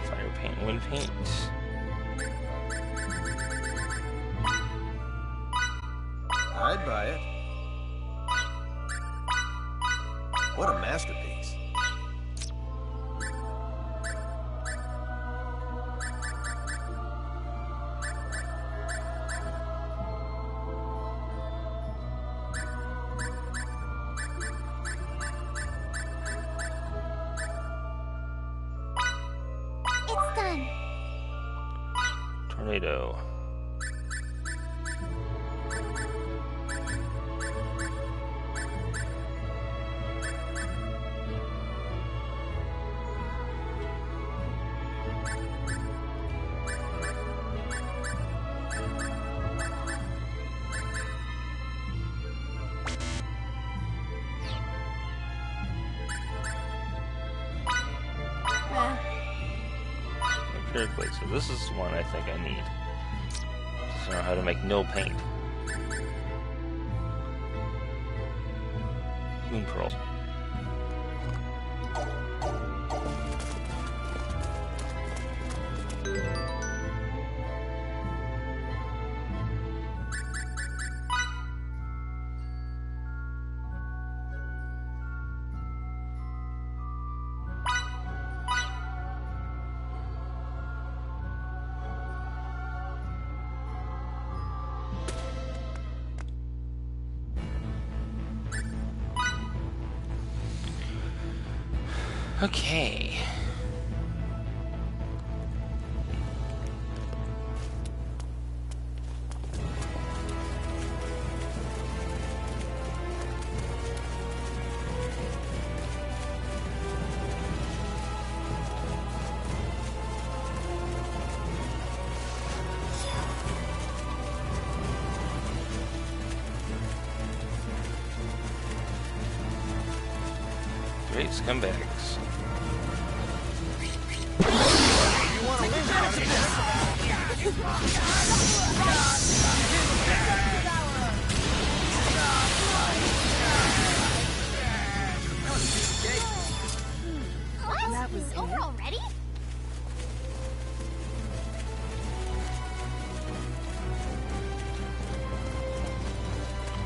Fire paint, wind paint. I'd buy it. What a masterpiece. It's done. Tornado. Empirically, so this is one I think I need. Just know how to make no paint. Moon Pearl. Okay. Great scumbags. What? That was over already?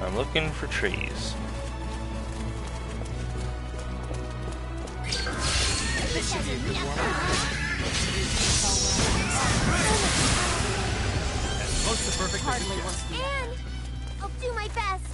I'm looking for trees. This should be Close to perfect as it Hardly gets. worth the And I'll do my best.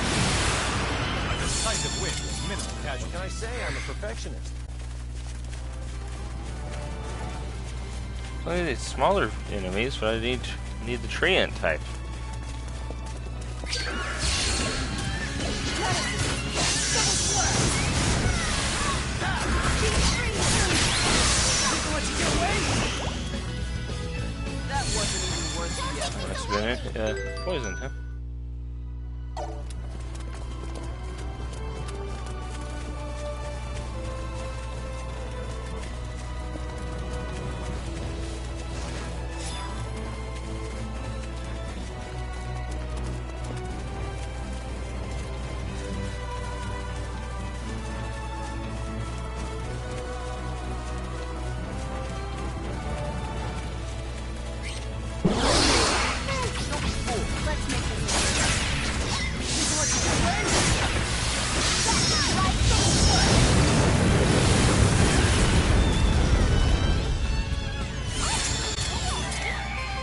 A decisive win with minimal What casualties. can I say? I'm a perfectionist. Well, it's smaller enemies, but I need the treant type. That wasn't even worth the effort. Must have been it. Poison, huh?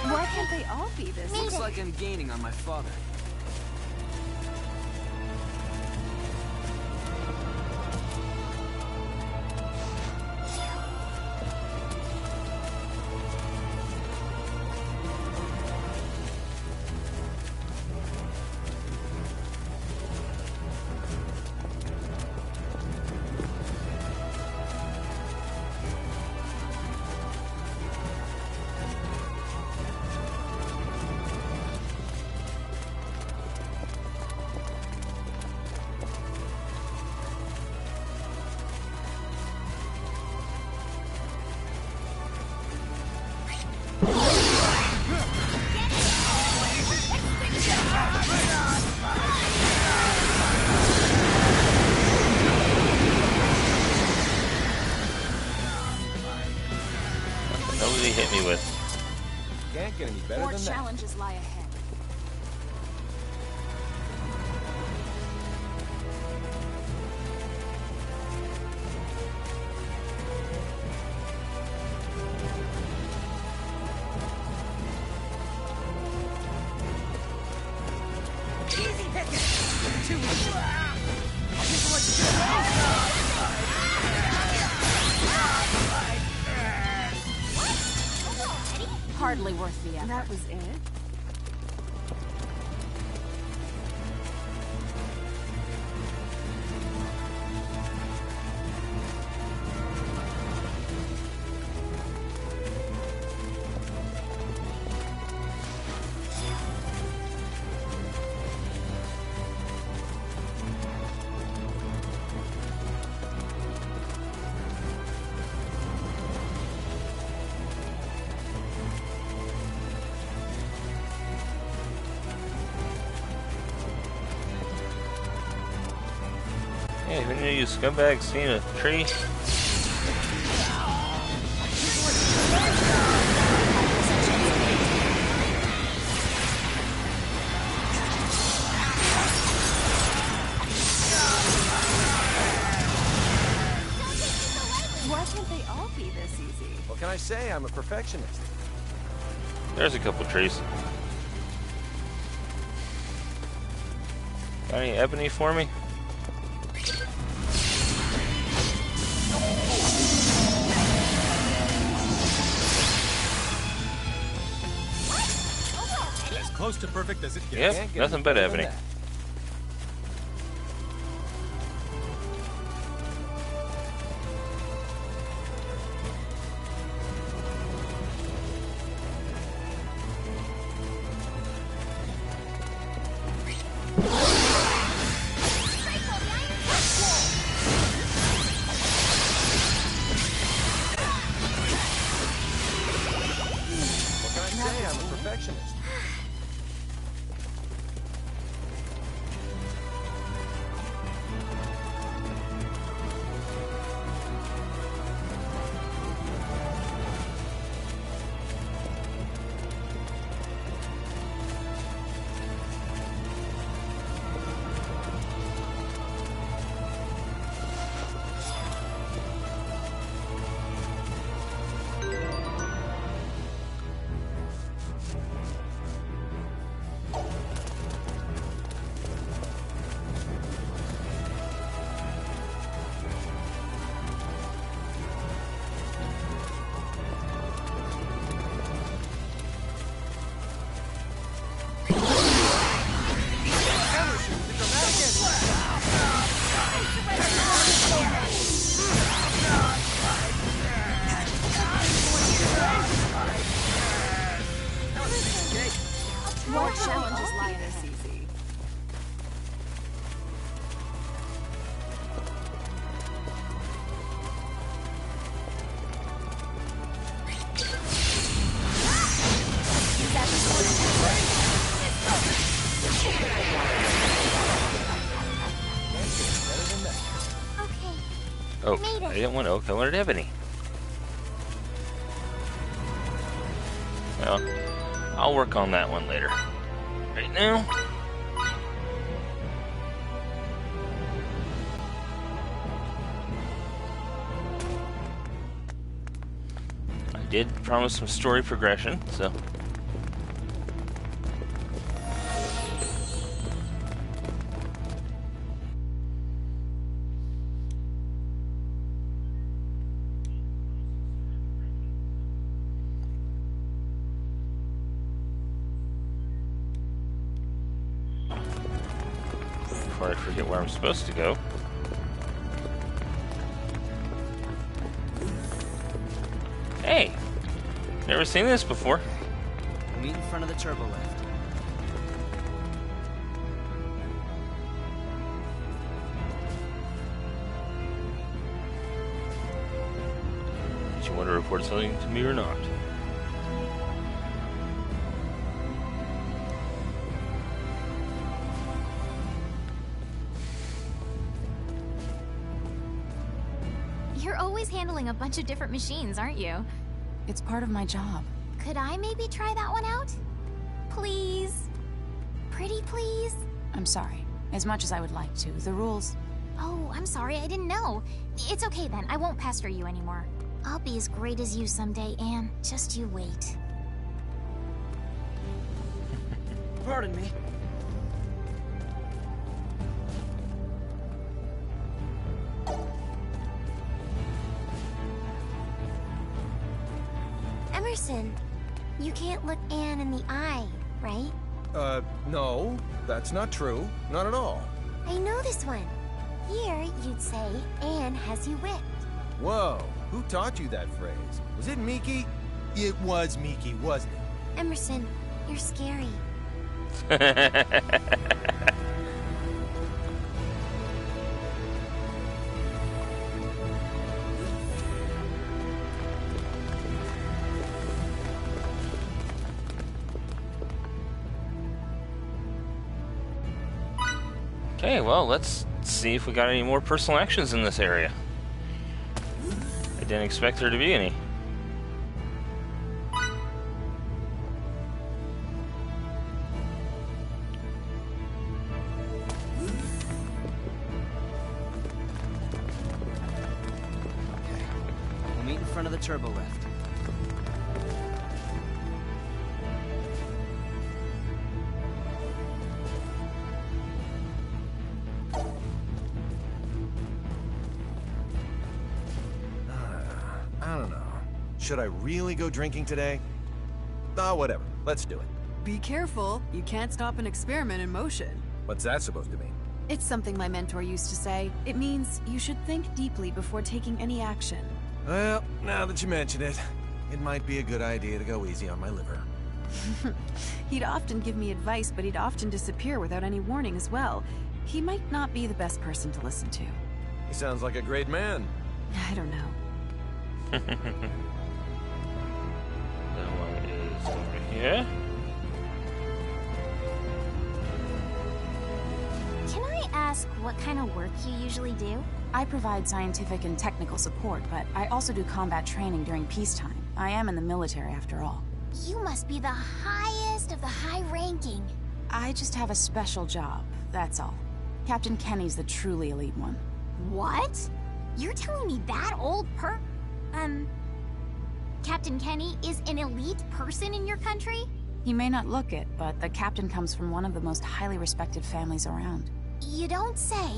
Why can't they all be this? Looks like I'm gaining on my father. Nobody hit me with. Can't get any better More than that. challenges lie ahead. Hardly worth the effort. That was it? Hey, who knew you scumbags seen a tree? Why can't they all be this easy? What can I say? I'm a perfectionist. There's a couple trees. Got any ebony for me? As close to perfect as it gets. Yep, Can't get nothing any but better than ebony. that. What can I say? I'm a perfectionist. Oak. Made it. I didn't want oak. I wanted ebony. Well, I'll work on that one later. Right now. I did promise some story progression, so. Before I forget where I'm supposed to go. Hey! Never seen this before. Meet in front of the turbo lift. Did you want to report something to me or not? You're always handling a bunch of different machines, aren't you? It's part of my job. Could I maybe try that one out? Please? Pretty please? I'm sorry. As much as I would like to, the rules... Oh, I'm sorry, I didn't know. It's okay then, I won't pester you anymore. I'll be as great as you someday, Anne. Just you wait. Pardon me. Emerson, you can't look Anne in the eye, right? No, that's not true. Not at all. I know this one. Here, you'd say, Anne has you whipped. Whoa, who taught you that phrase? Was it Miki? It was Miki, wasn't it? Emerson, you're scary. Okay, well, let's see if we got any more personal actions in this area. I didn't expect there to be any. Okay. We'll meet in front of the turbo lift. I don't know. Should I really go drinking today? Ah, whatever. Let's do it. Be careful. You can't stop an experiment in motion. What's that supposed to mean? It's something my mentor used to say. It means you should think deeply before taking any action. Well, now that you mention it, it might be a good idea to go easy on my liver. He'd often give me advice, but he'd often disappear without any warning as well. He might not be the best person to listen to. He sounds like a great man. I don't know. That one is over here. Can I ask what kind of work you usually do? I provide scientific and technical support, but I also do combat training during peacetime. I am in the military, after all. You must be the highest of the high ranking. I just have a special job, that's all. Captain Kenny's the truly elite one. What? You're telling me that old Captain Kenny is an elite person in your country? He may not look it, but the captain comes from one of the most highly respected families around. You don't say.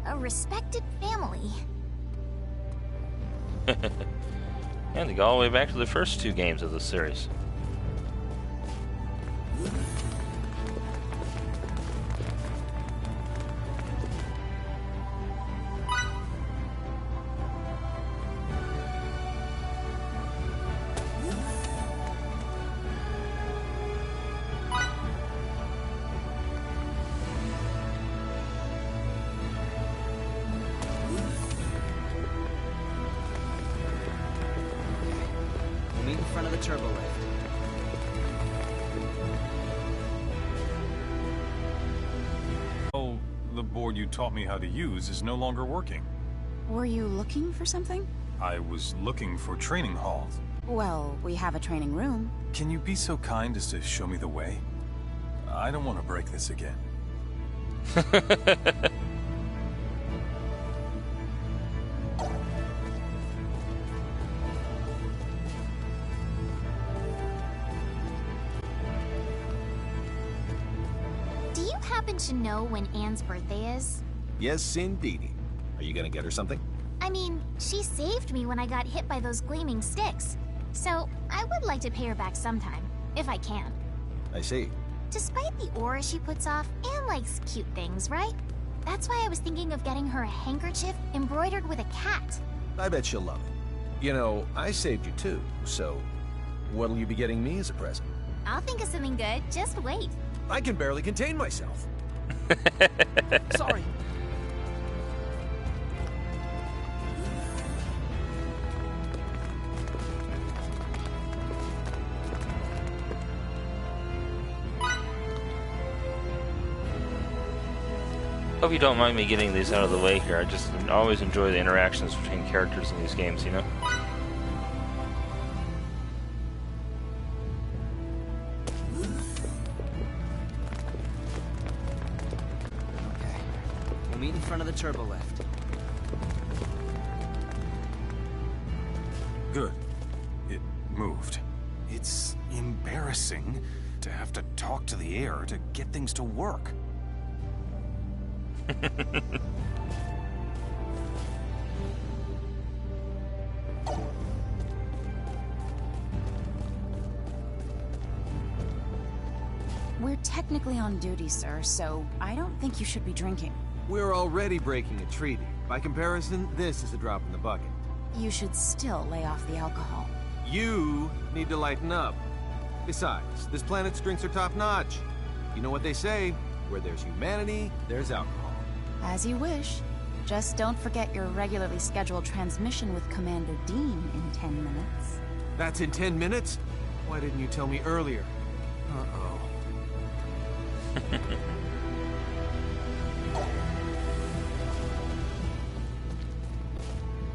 A respected family. And they go all the way back to the first two games of the series. We'll meet in front of the turbo lift. Oh, the board you taught me how to use is no longer working. Were you looking for something? I was looking for training halls. Well, we have a training room. Can you be so kind as to show me the way? I don't want to break this again. Do you happen to know when Anne's birthday is? Yes, indeedy. Are you gonna get her something? I mean, she saved me when I got hit by those gleaming sticks. So, I would like to pay her back sometime, if I can. I see. Despite the aura she puts off, Anne likes cute things, right? That's why I was thinking of getting her a handkerchief embroidered with a cat. I bet she'll love it. You know, I saved you too, so what'll you be getting me as a present? I'll think of something good, just wait. I can barely contain myself. Sorry. Hope you don't mind me getting these out of the way here. I just always enjoy the interactions between characters in these games, you know? Okay. We'll meet in front of the turbo lift. Good. It moved. It's embarrassing to have to talk to the air to get things to work. We're technically on duty, sir, so I don't think you should be drinking. We're already breaking a treaty. By comparison, this is a drop in the bucket. You should still lay off the alcohol. You need to lighten up. Besides, this planet's drinks are top-notch. You know what they say, where there's humanity, there's alcohol. As you wish. Just don't forget your regularly scheduled transmission with Commander Dean in 10 minutes. That's in 10 minutes? Why didn't you tell me earlier? Uh-oh.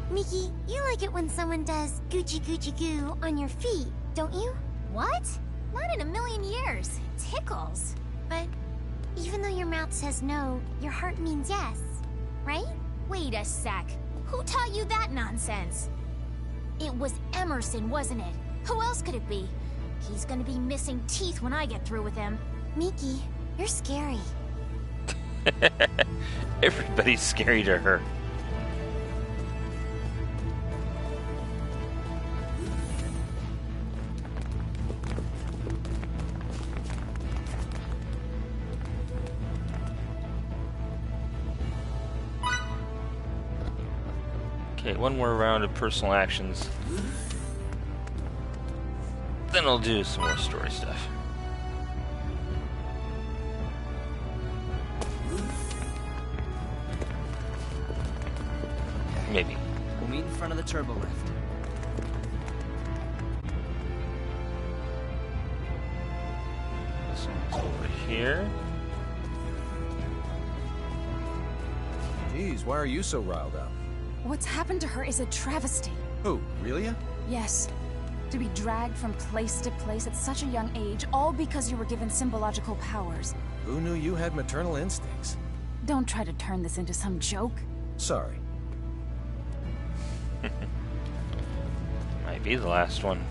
Mickey, you like it when someone does Gucci Gucci goo on your feet, don't you? What? Not in a million years. It tickles. But even though your mouth says no, your heart means yes, right? Wait a sec. Who taught you that nonsense? It was Emerson, wasn't it? Who else could it be? He's gonna be missing teeth when I get through with him. Miki, you're scary. Everybody's scary to her. Okay, one more round of personal actions. Then I'll do some more story stuff. Maybe. We'll meet in front of the turbo lift. This one's over here. Geez, why are you so riled up? What's happened to her is a travesty. Who, Relia? Yes. To be dragged from place to place at such a young age, all because you were given symbological powers. Who knew you had maternal instincts? Don't try to turn this into some joke. Sorry. Might be the last one.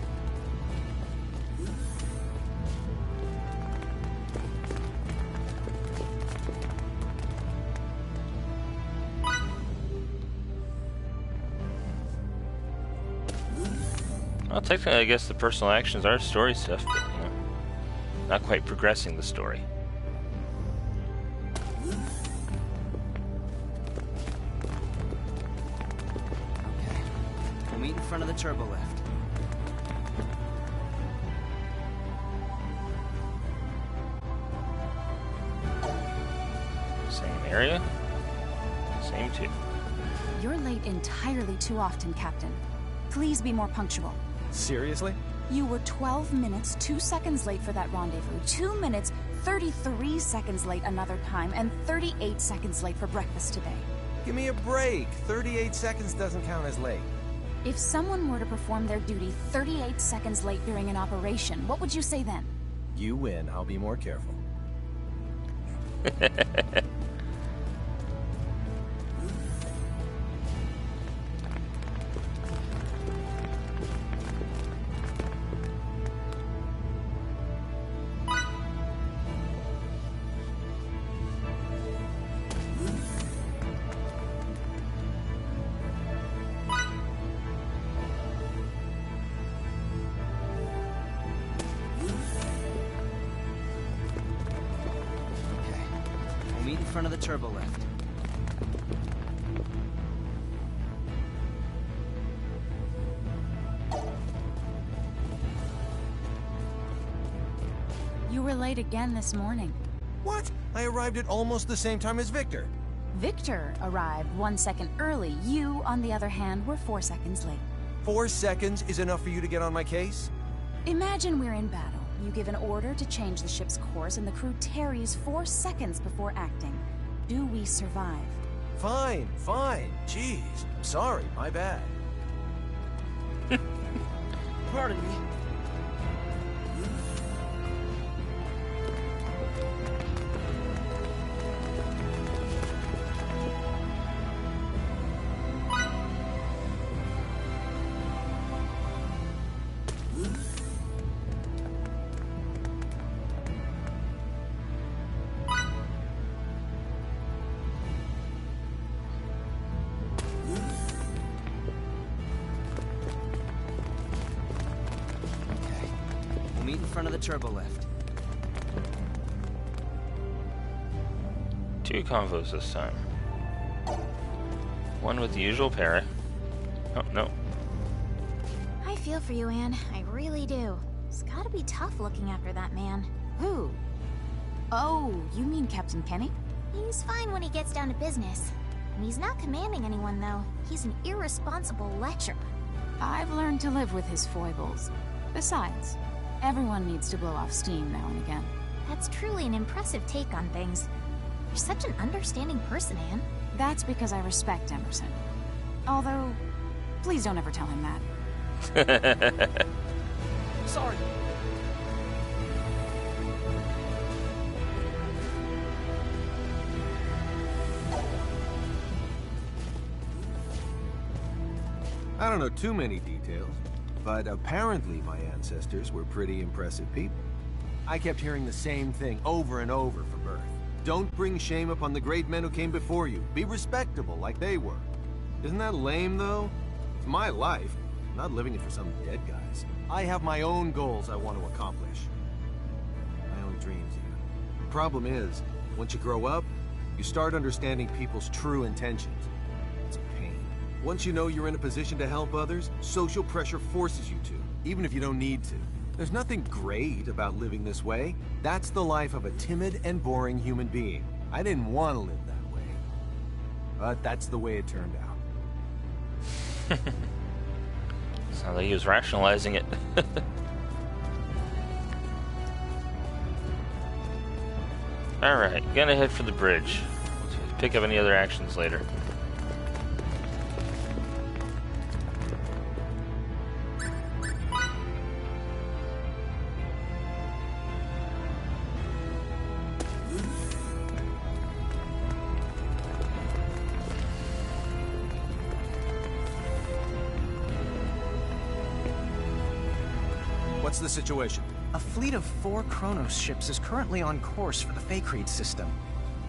Well, technically, I guess the personal actions are story stuff, but, you know, not quite progressing the story. Okay. We'll meet in front of the turbo lift. Same area, same two. You're late entirely too often, Captain. Please be more punctual. Seriously? You were 12 minutes, 2 seconds late for that rendezvous, 2 minutes, 33 seconds late another time, and 38 seconds late for breakfast today. Give me a break. 38 seconds doesn't count as late. If someone were to perform their duty 38 seconds late during an operation, what would you say then? You win. I'll be more careful. Meet in front of the turbo lift. You were late again this morning. What? I arrived at almost the same time as Victor. Victor arrived 1 second early. You, on the other hand, were 4 seconds late. 4 seconds is enough for you to get on my case? Imagine we're in battle. You give an order to change the ship's course and the crew tarries 4 seconds before acting. Do we survive? Fine, fine. Jeez, I'm sorry, my bad. Pardon me. Meet in front of the turbo lift. 2 convos this time. One with the usual para. Oh, no. I feel for you, Anne. I really do. It's gotta be tough looking after that man. Who? Oh, you mean Captain Kenny? He's fine when he gets down to business. And he's not commanding anyone, though. He's an irresponsible lecher. I've learned to live with his foibles. Besides, everyone needs to blow off steam now and again. That's truly an impressive take on things. You're such an understanding person, Anne. That's because I respect Emerson. Although, please don't ever tell him that. Sorry. I don't know too many details, but apparently my ancestors were pretty impressive people. I kept hearing the same thing over and over from birth. Don't bring shame upon the great men who came before you. Be respectable like they were. Isn't that lame, though? It's my life. I'm not living it for some dead guys. I have my own goals I want to accomplish. My own dreams, even. The problem is, once you grow up, you start understanding people's true intentions. It's a pain. Once you know you're in a position to help others, social pressure forces you to, even if you don't need to. There's nothing great about living this way. That's the life of a timid and boring human being. I didn't want to live that way. But that's the way it turned out. Sounds like he was rationalizing it. Alright, gonna head for the bridge. Pick up any other actions later. What's the situation? A fleet of 4 Kronos ships is currently on course for the Faithlessness system.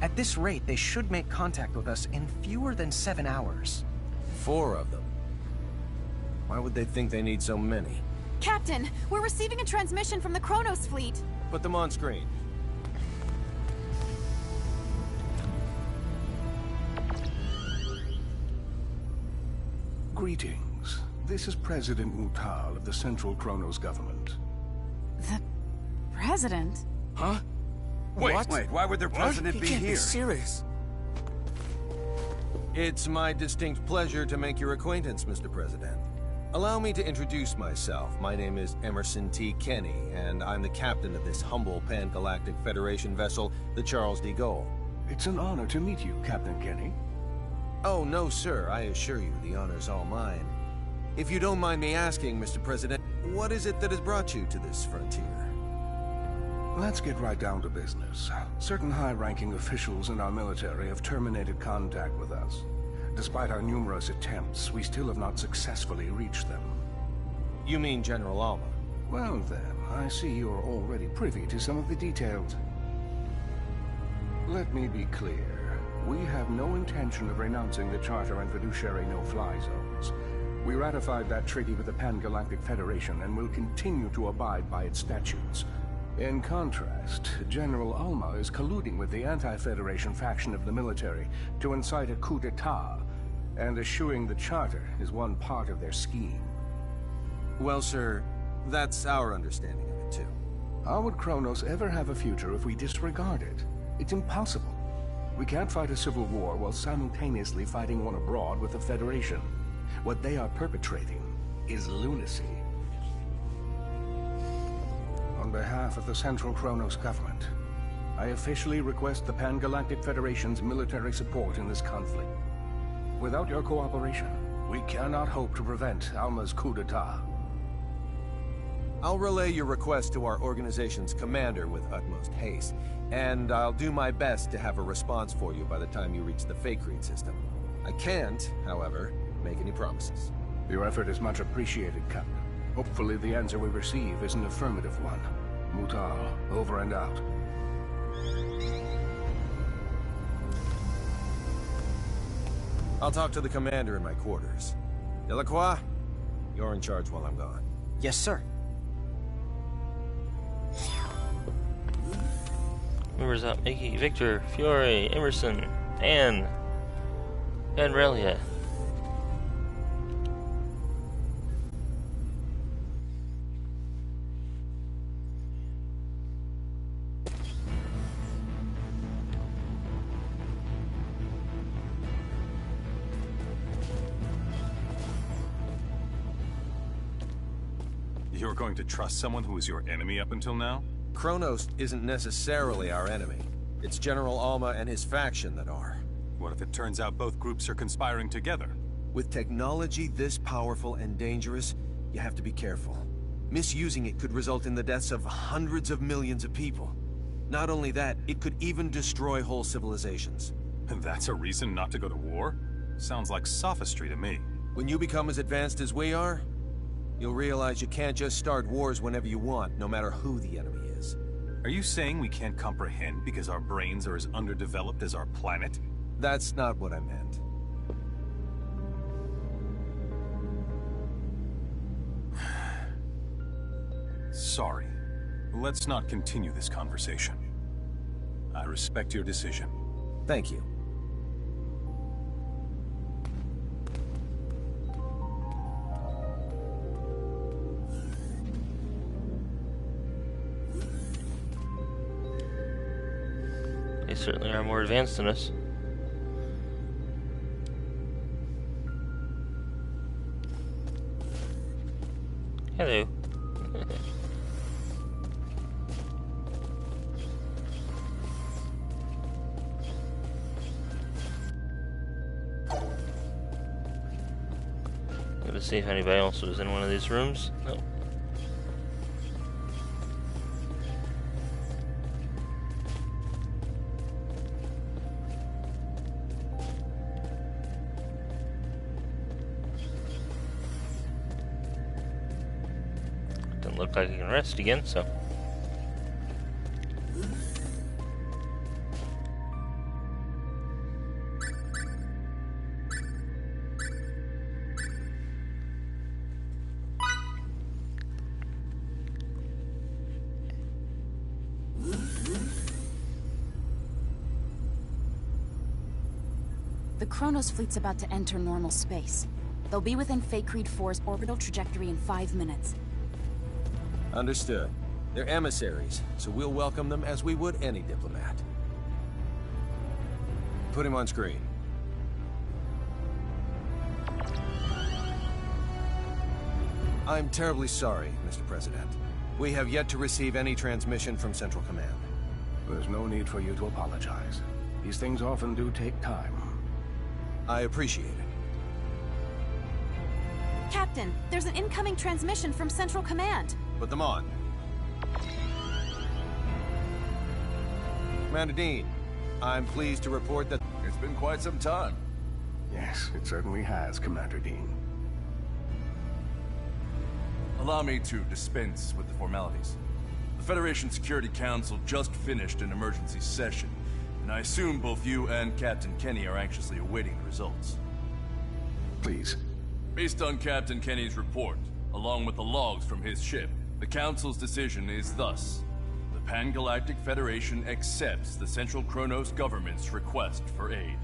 At this rate, they should make contact with us in fewer than 7 hours. 4 of them. Why would they think they need so many? Captain, we're receiving a transmission from the Kronos fleet. Put them on screen. Greetings. This is President Mutal of the Central Kronos government. The president? Huh? Wait, why would their president be here? serious. It's my distinct pleasure to make your acquaintance, Mr. President. Allow me to introduce myself. My name is Emerson T. Kenny, and I'm the captain of this humble pan-galactic Federation vessel, the Charles de Gaulle. It's an honor to meet you, Captain Kenny. Oh, no, sir. I assure you, the honor's all mine. If you don't mind me asking, Mr. President, what is it that has brought you to this frontier? Let's get right down to business. Certain high-ranking officials in our military have terminated contact with us. Despite our numerous attempts, we still have not successfully reached them. You mean General Alma? Well then, I see you're already privy to some of the details. Let me be clear. We have no intention of renouncing the Charter and fiduciary no-fly zones. We ratified that treaty with the Pan-Galactic Federation and will continue to abide by its statutes. In contrast, General Alma is colluding with the anti-Federation faction of the military to incite a coup d'etat, and eschewing the Charter is one part of their scheme. Well, sir, that's our understanding of it, too. How would Kronos ever have a future if we disregard it? It's impossible. We can't fight a civil war while simultaneously fighting one abroad with the Federation. What they are perpetrating is lunacy. On behalf of the Central Kronos government, I officially request the Pan-Galactic Federation's military support in this conflict. Without your cooperation, we cannot hope to prevent Alma's coup d'etat. I'll relay your request to our organization's commander with utmost haste, and I'll do my best to have a response for you by the time you reach the Faithlessness system. I can't, however, make any promises. Your effort is much appreciated, Captain. Hopefully the answer we receive is an affirmative one. Mutal, over and out. I'll talk to the commander in my quarters. Delacroix, you're in charge while I'm gone. Yes, sir. Members out Mickey, Victor, Fiore, Emerson, Anne, and Relia. You're going to trust someone who was your enemy up until now? Kronos isn't necessarily our enemy. It's General Alma and his faction that are. What if it turns out both groups are conspiring together? With technology this powerful and dangerous, you have to be careful. Misusing it could result in the deaths of hundreds of millions of people. Not only that, it could even destroy whole civilizations. And that's a reason not to go to war? Sounds like sophistry to me. When you become as advanced as we are, you'll realize you can't just start wars whenever you want, no matter who the enemy is. Are you saying we can't comprehend because our brains are as underdeveloped as our planet? That's not what I meant. Sorry. Let's not continue this conversation. I respect your decision. Thank you. They certainly are more advanced than us. Hello. Gotta see if anybody else was in one of these rooms. Nope. Doesn't look like I can rest again, so. The Kronos fleet's about to enter normal space. They'll be within Fate-Creed 4's orbital trajectory in 5 minutes. Understood. They're emissaries, so we'll welcome them as we would any diplomat. Put him on screen. I'm terribly sorry, Mr. President. We have yet to receive any transmission from Central Command. There's no need for you to apologize. These things often do take time. I appreciate it. Captain, there's an incoming transmission from Central Command. Put them on. Commander Dean, I'm pleased to report that... It's been quite some time. Yes, it certainly has, Commander Dean. Allow me to dispense with the formalities. The Federation Security Council just finished an emergency session, and I assume both you and Captain Kenny are anxiously awaiting the results. Please. Based on Captain Kenny's report, along with the logs from his ship, the Council's decision is thus. The Pan-Galactic Federation accepts the Central Kronos government's request for aid.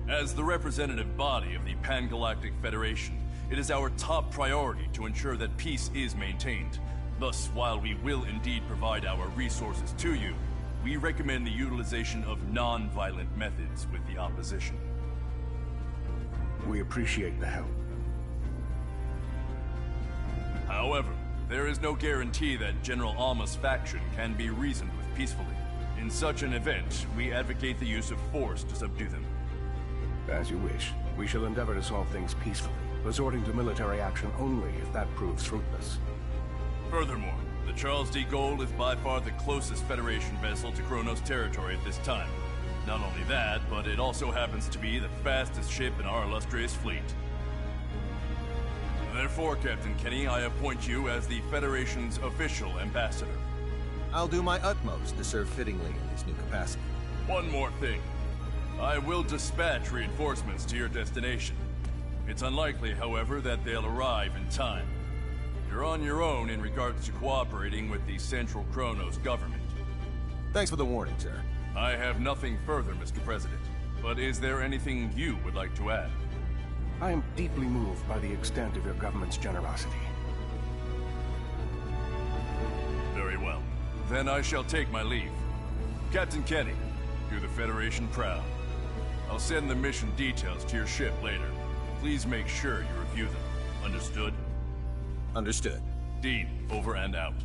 As the representative body of the Pan-Galactic Federation, it is our top priority to ensure that peace is maintained. Thus, while we will indeed provide our resources to you, we recommend the utilization of non-violent methods with the opposition. We appreciate the help. However, there is no guarantee that General Alma's faction can be reasoned with peacefully. In such an event, we advocate the use of force to subdue them. As you wish. We shall endeavor to solve things peacefully, resorting to military action only if that proves fruitless. Furthermore, the Charles D. Gold is by far the closest Federation vessel to Kronos territory at this time. Not only that, but it also happens to be the fastest ship in our illustrious fleet. Therefore, Captain Kenny, I appoint you as the Federation's official ambassador. I'll do my utmost to serve fittingly in this new capacity. One more thing. I will dispatch reinforcements to your destination. It's unlikely, however, that they'll arrive in time. You're on your own in regards to cooperating with the Central Kronos government. Thanks for the warning, sir. I have nothing further, Mr. President. But is there anything you would like to add? I am deeply moved by the extent of your government's generosity. Very well. Then I shall take my leave. Captain Kenny, do the Federation proud. I'll send the mission details to your ship later. Please make sure you review them. Understood? Understood. Dean, over and out.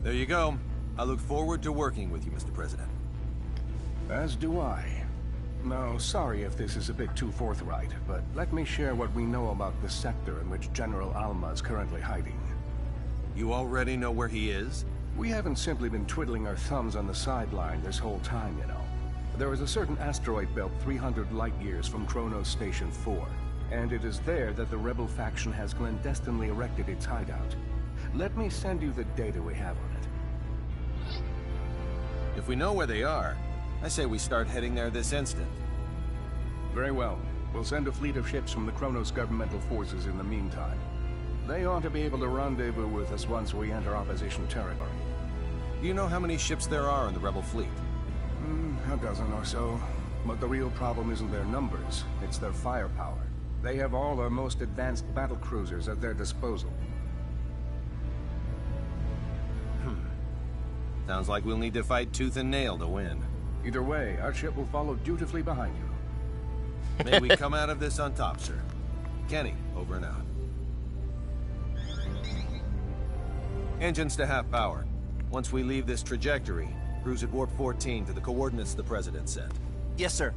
There you go. I look forward to working with you, Mr. President. As do I. Now, sorry if this is a bit too forthright, but let me share what we know about the sector in which General Alma is currently hiding. You already know where he is? We haven't simply been twiddling our thumbs on the sideline this whole time, you know. There is a certain asteroid belt 300 light-years from Kronos Station 4, and it is there that the rebel faction has clandestinely erected its hideout. Let me send you the data we have on it. If we know where they are, I say we start heading there this instant. Very well. We'll send a fleet of ships from the Kronos governmental forces in the meantime. They ought to be able to rendezvous with us once we enter opposition territory. Do you know how many ships there are in the rebel fleet? A dozen or so. But the real problem isn't their numbers, it's their firepower. They have all our most advanced battle cruisers at their disposal. Sounds like we'll need to fight tooth and nail to win. Either way, our ship will follow dutifully behind you. May we come out of this on top, sir. Kenny, over and out. Engines to half power. Once we leave this trajectory, cruise at warp 14 to the coordinates the President sent. Yes, sir.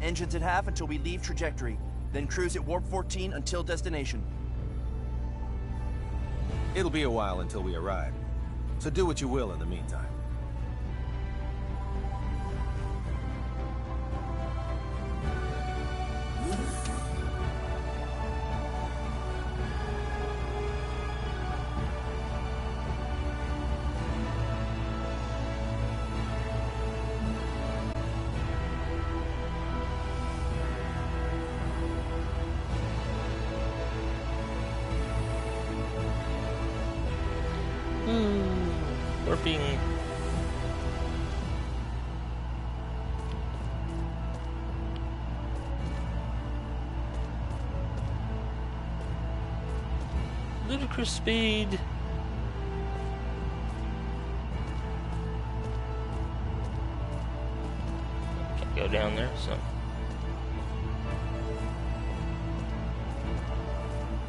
Engines at half until we leave trajectory. Then cruise at warp 14 until destination. It'll be a while until we arrive, so do what you will in the meantime. Warping. Ludicrous speed. Can't go down there, so.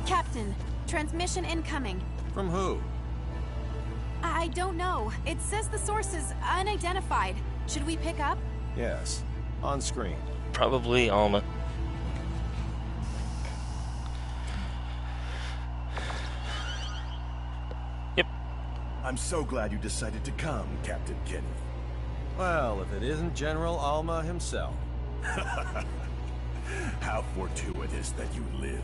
Captain, transmission incoming. From who? I I don't know. It says the source is unidentified. Should we pick up? Yes. On screen. Probably Alma. Yep. I'm so glad you decided to come, Captain Kenny. Well, if it isn't General Alma himself. How fortuitous that you live.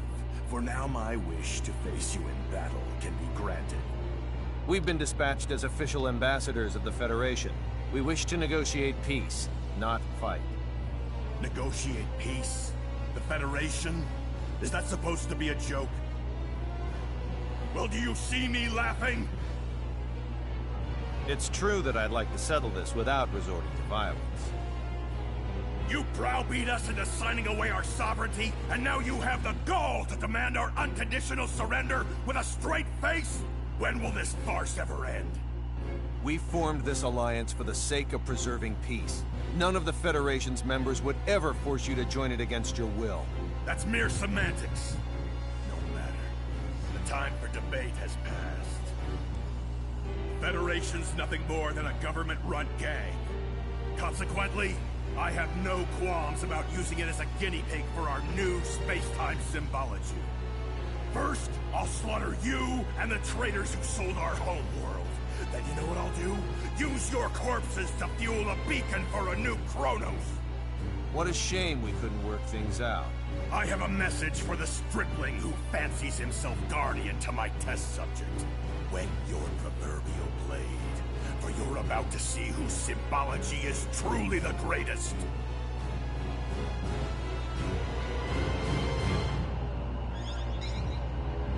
For now my wish to face you in battle can be granted. We've been dispatched as official ambassadors of the Federation. We wish to negotiate peace, not fight. Negotiate peace? The Federation? Is that supposed to be a joke? Well, do you see me laughing? It's true that I'd like to settle this without resorting to violence. You browbeat us into signing away our sovereignty, and now you have the gall to demand our unconditional surrender with a straight face? When will this farce ever end? We formed this alliance for the sake of preserving peace. None of the Federation's members would ever force you to join it against your will. That's mere semantics. No matter. The time for debate has passed. Federation's nothing more than a government-run gang. Consequently, I have no qualms about using it as a guinea pig for our new space-time symbology. First, I'll slaughter you and the traitors who sold our homeworld. Then you know what I'll do? Use your corpses to fuel a beacon for a new Kronos! What a shame we couldn't work things out. I have a message for the stripling who fancies himself guardian to my test subject. Wet your proverbial blade, for you're about to see whose symbology is truly the greatest.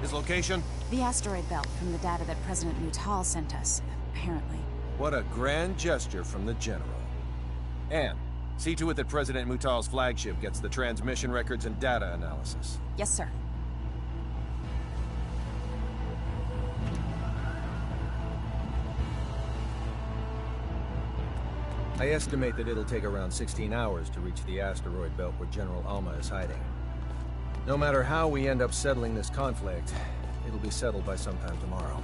His location? The asteroid belt from the data that President Mutal sent us, apparently. What a grand gesture from the General. And see to it that President Mutal's flagship gets the transmission records and data analysis. Yes, sir. I estimate that it'll take around 16 hours to reach the asteroid belt where General Alma is hiding. No matter how we end up settling this conflict, it'll be settled by sometime tomorrow.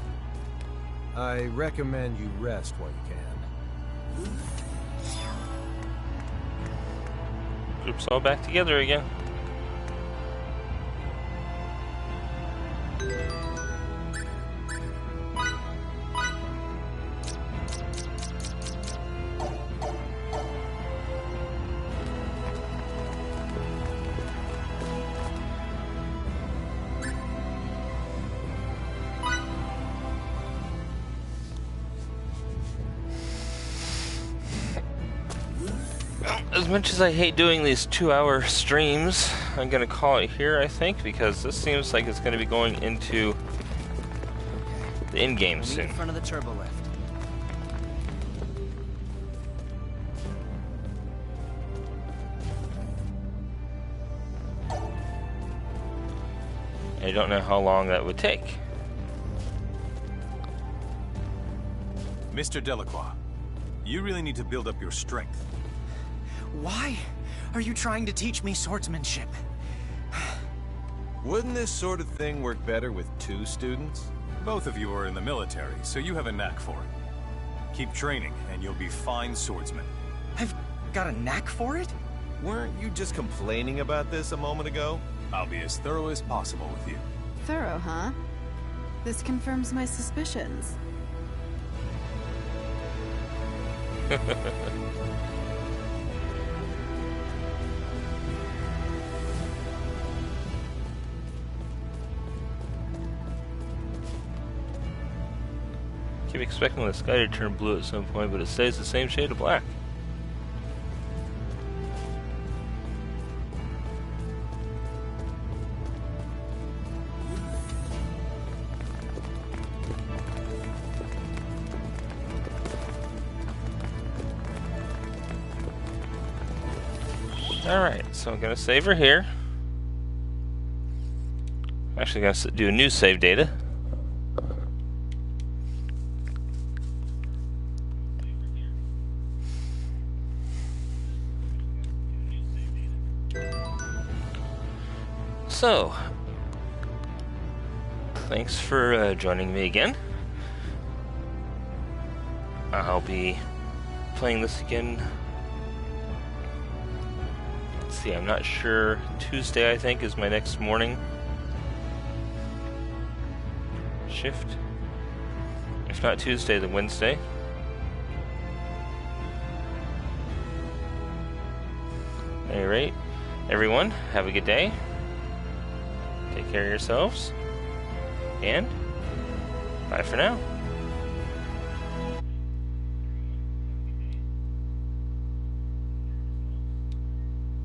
I recommend you rest while you can. Group's all back together again. As much as I hate doing these 2-hour streams, I'm gonna call it here, I think, because this seems like it's gonna be going into the in-game soon. In front of the turbo lift. I don't know how long that would take. Mr. Delacroix, you really need to build up your strength. Why are you trying to teach me swordsmanship? Wouldn't this sort of thing work better with 2 students? Both of you are in the military, so you have a knack for it. Keep training, and you'll be fine swordsmen. I've got a knack for it? Weren't you just complaining about this a moment ago? I'll be as thorough as possible with you. Thorough, huh? This confirms my suspicions. Keep expecting the sky to turn blue at some point, but it stays the same shade of black. Alright, so I'm gonna save her here. I'm actually gonna do a new save data. So, thanks for joining me again. I'll be playing this again. Let's see, I'm not sure. Tuesday, I think, is my next morning shift. If not Tuesday, then Wednesday. Alright, everyone, have a good day. Take care of yourselves. And bye for now.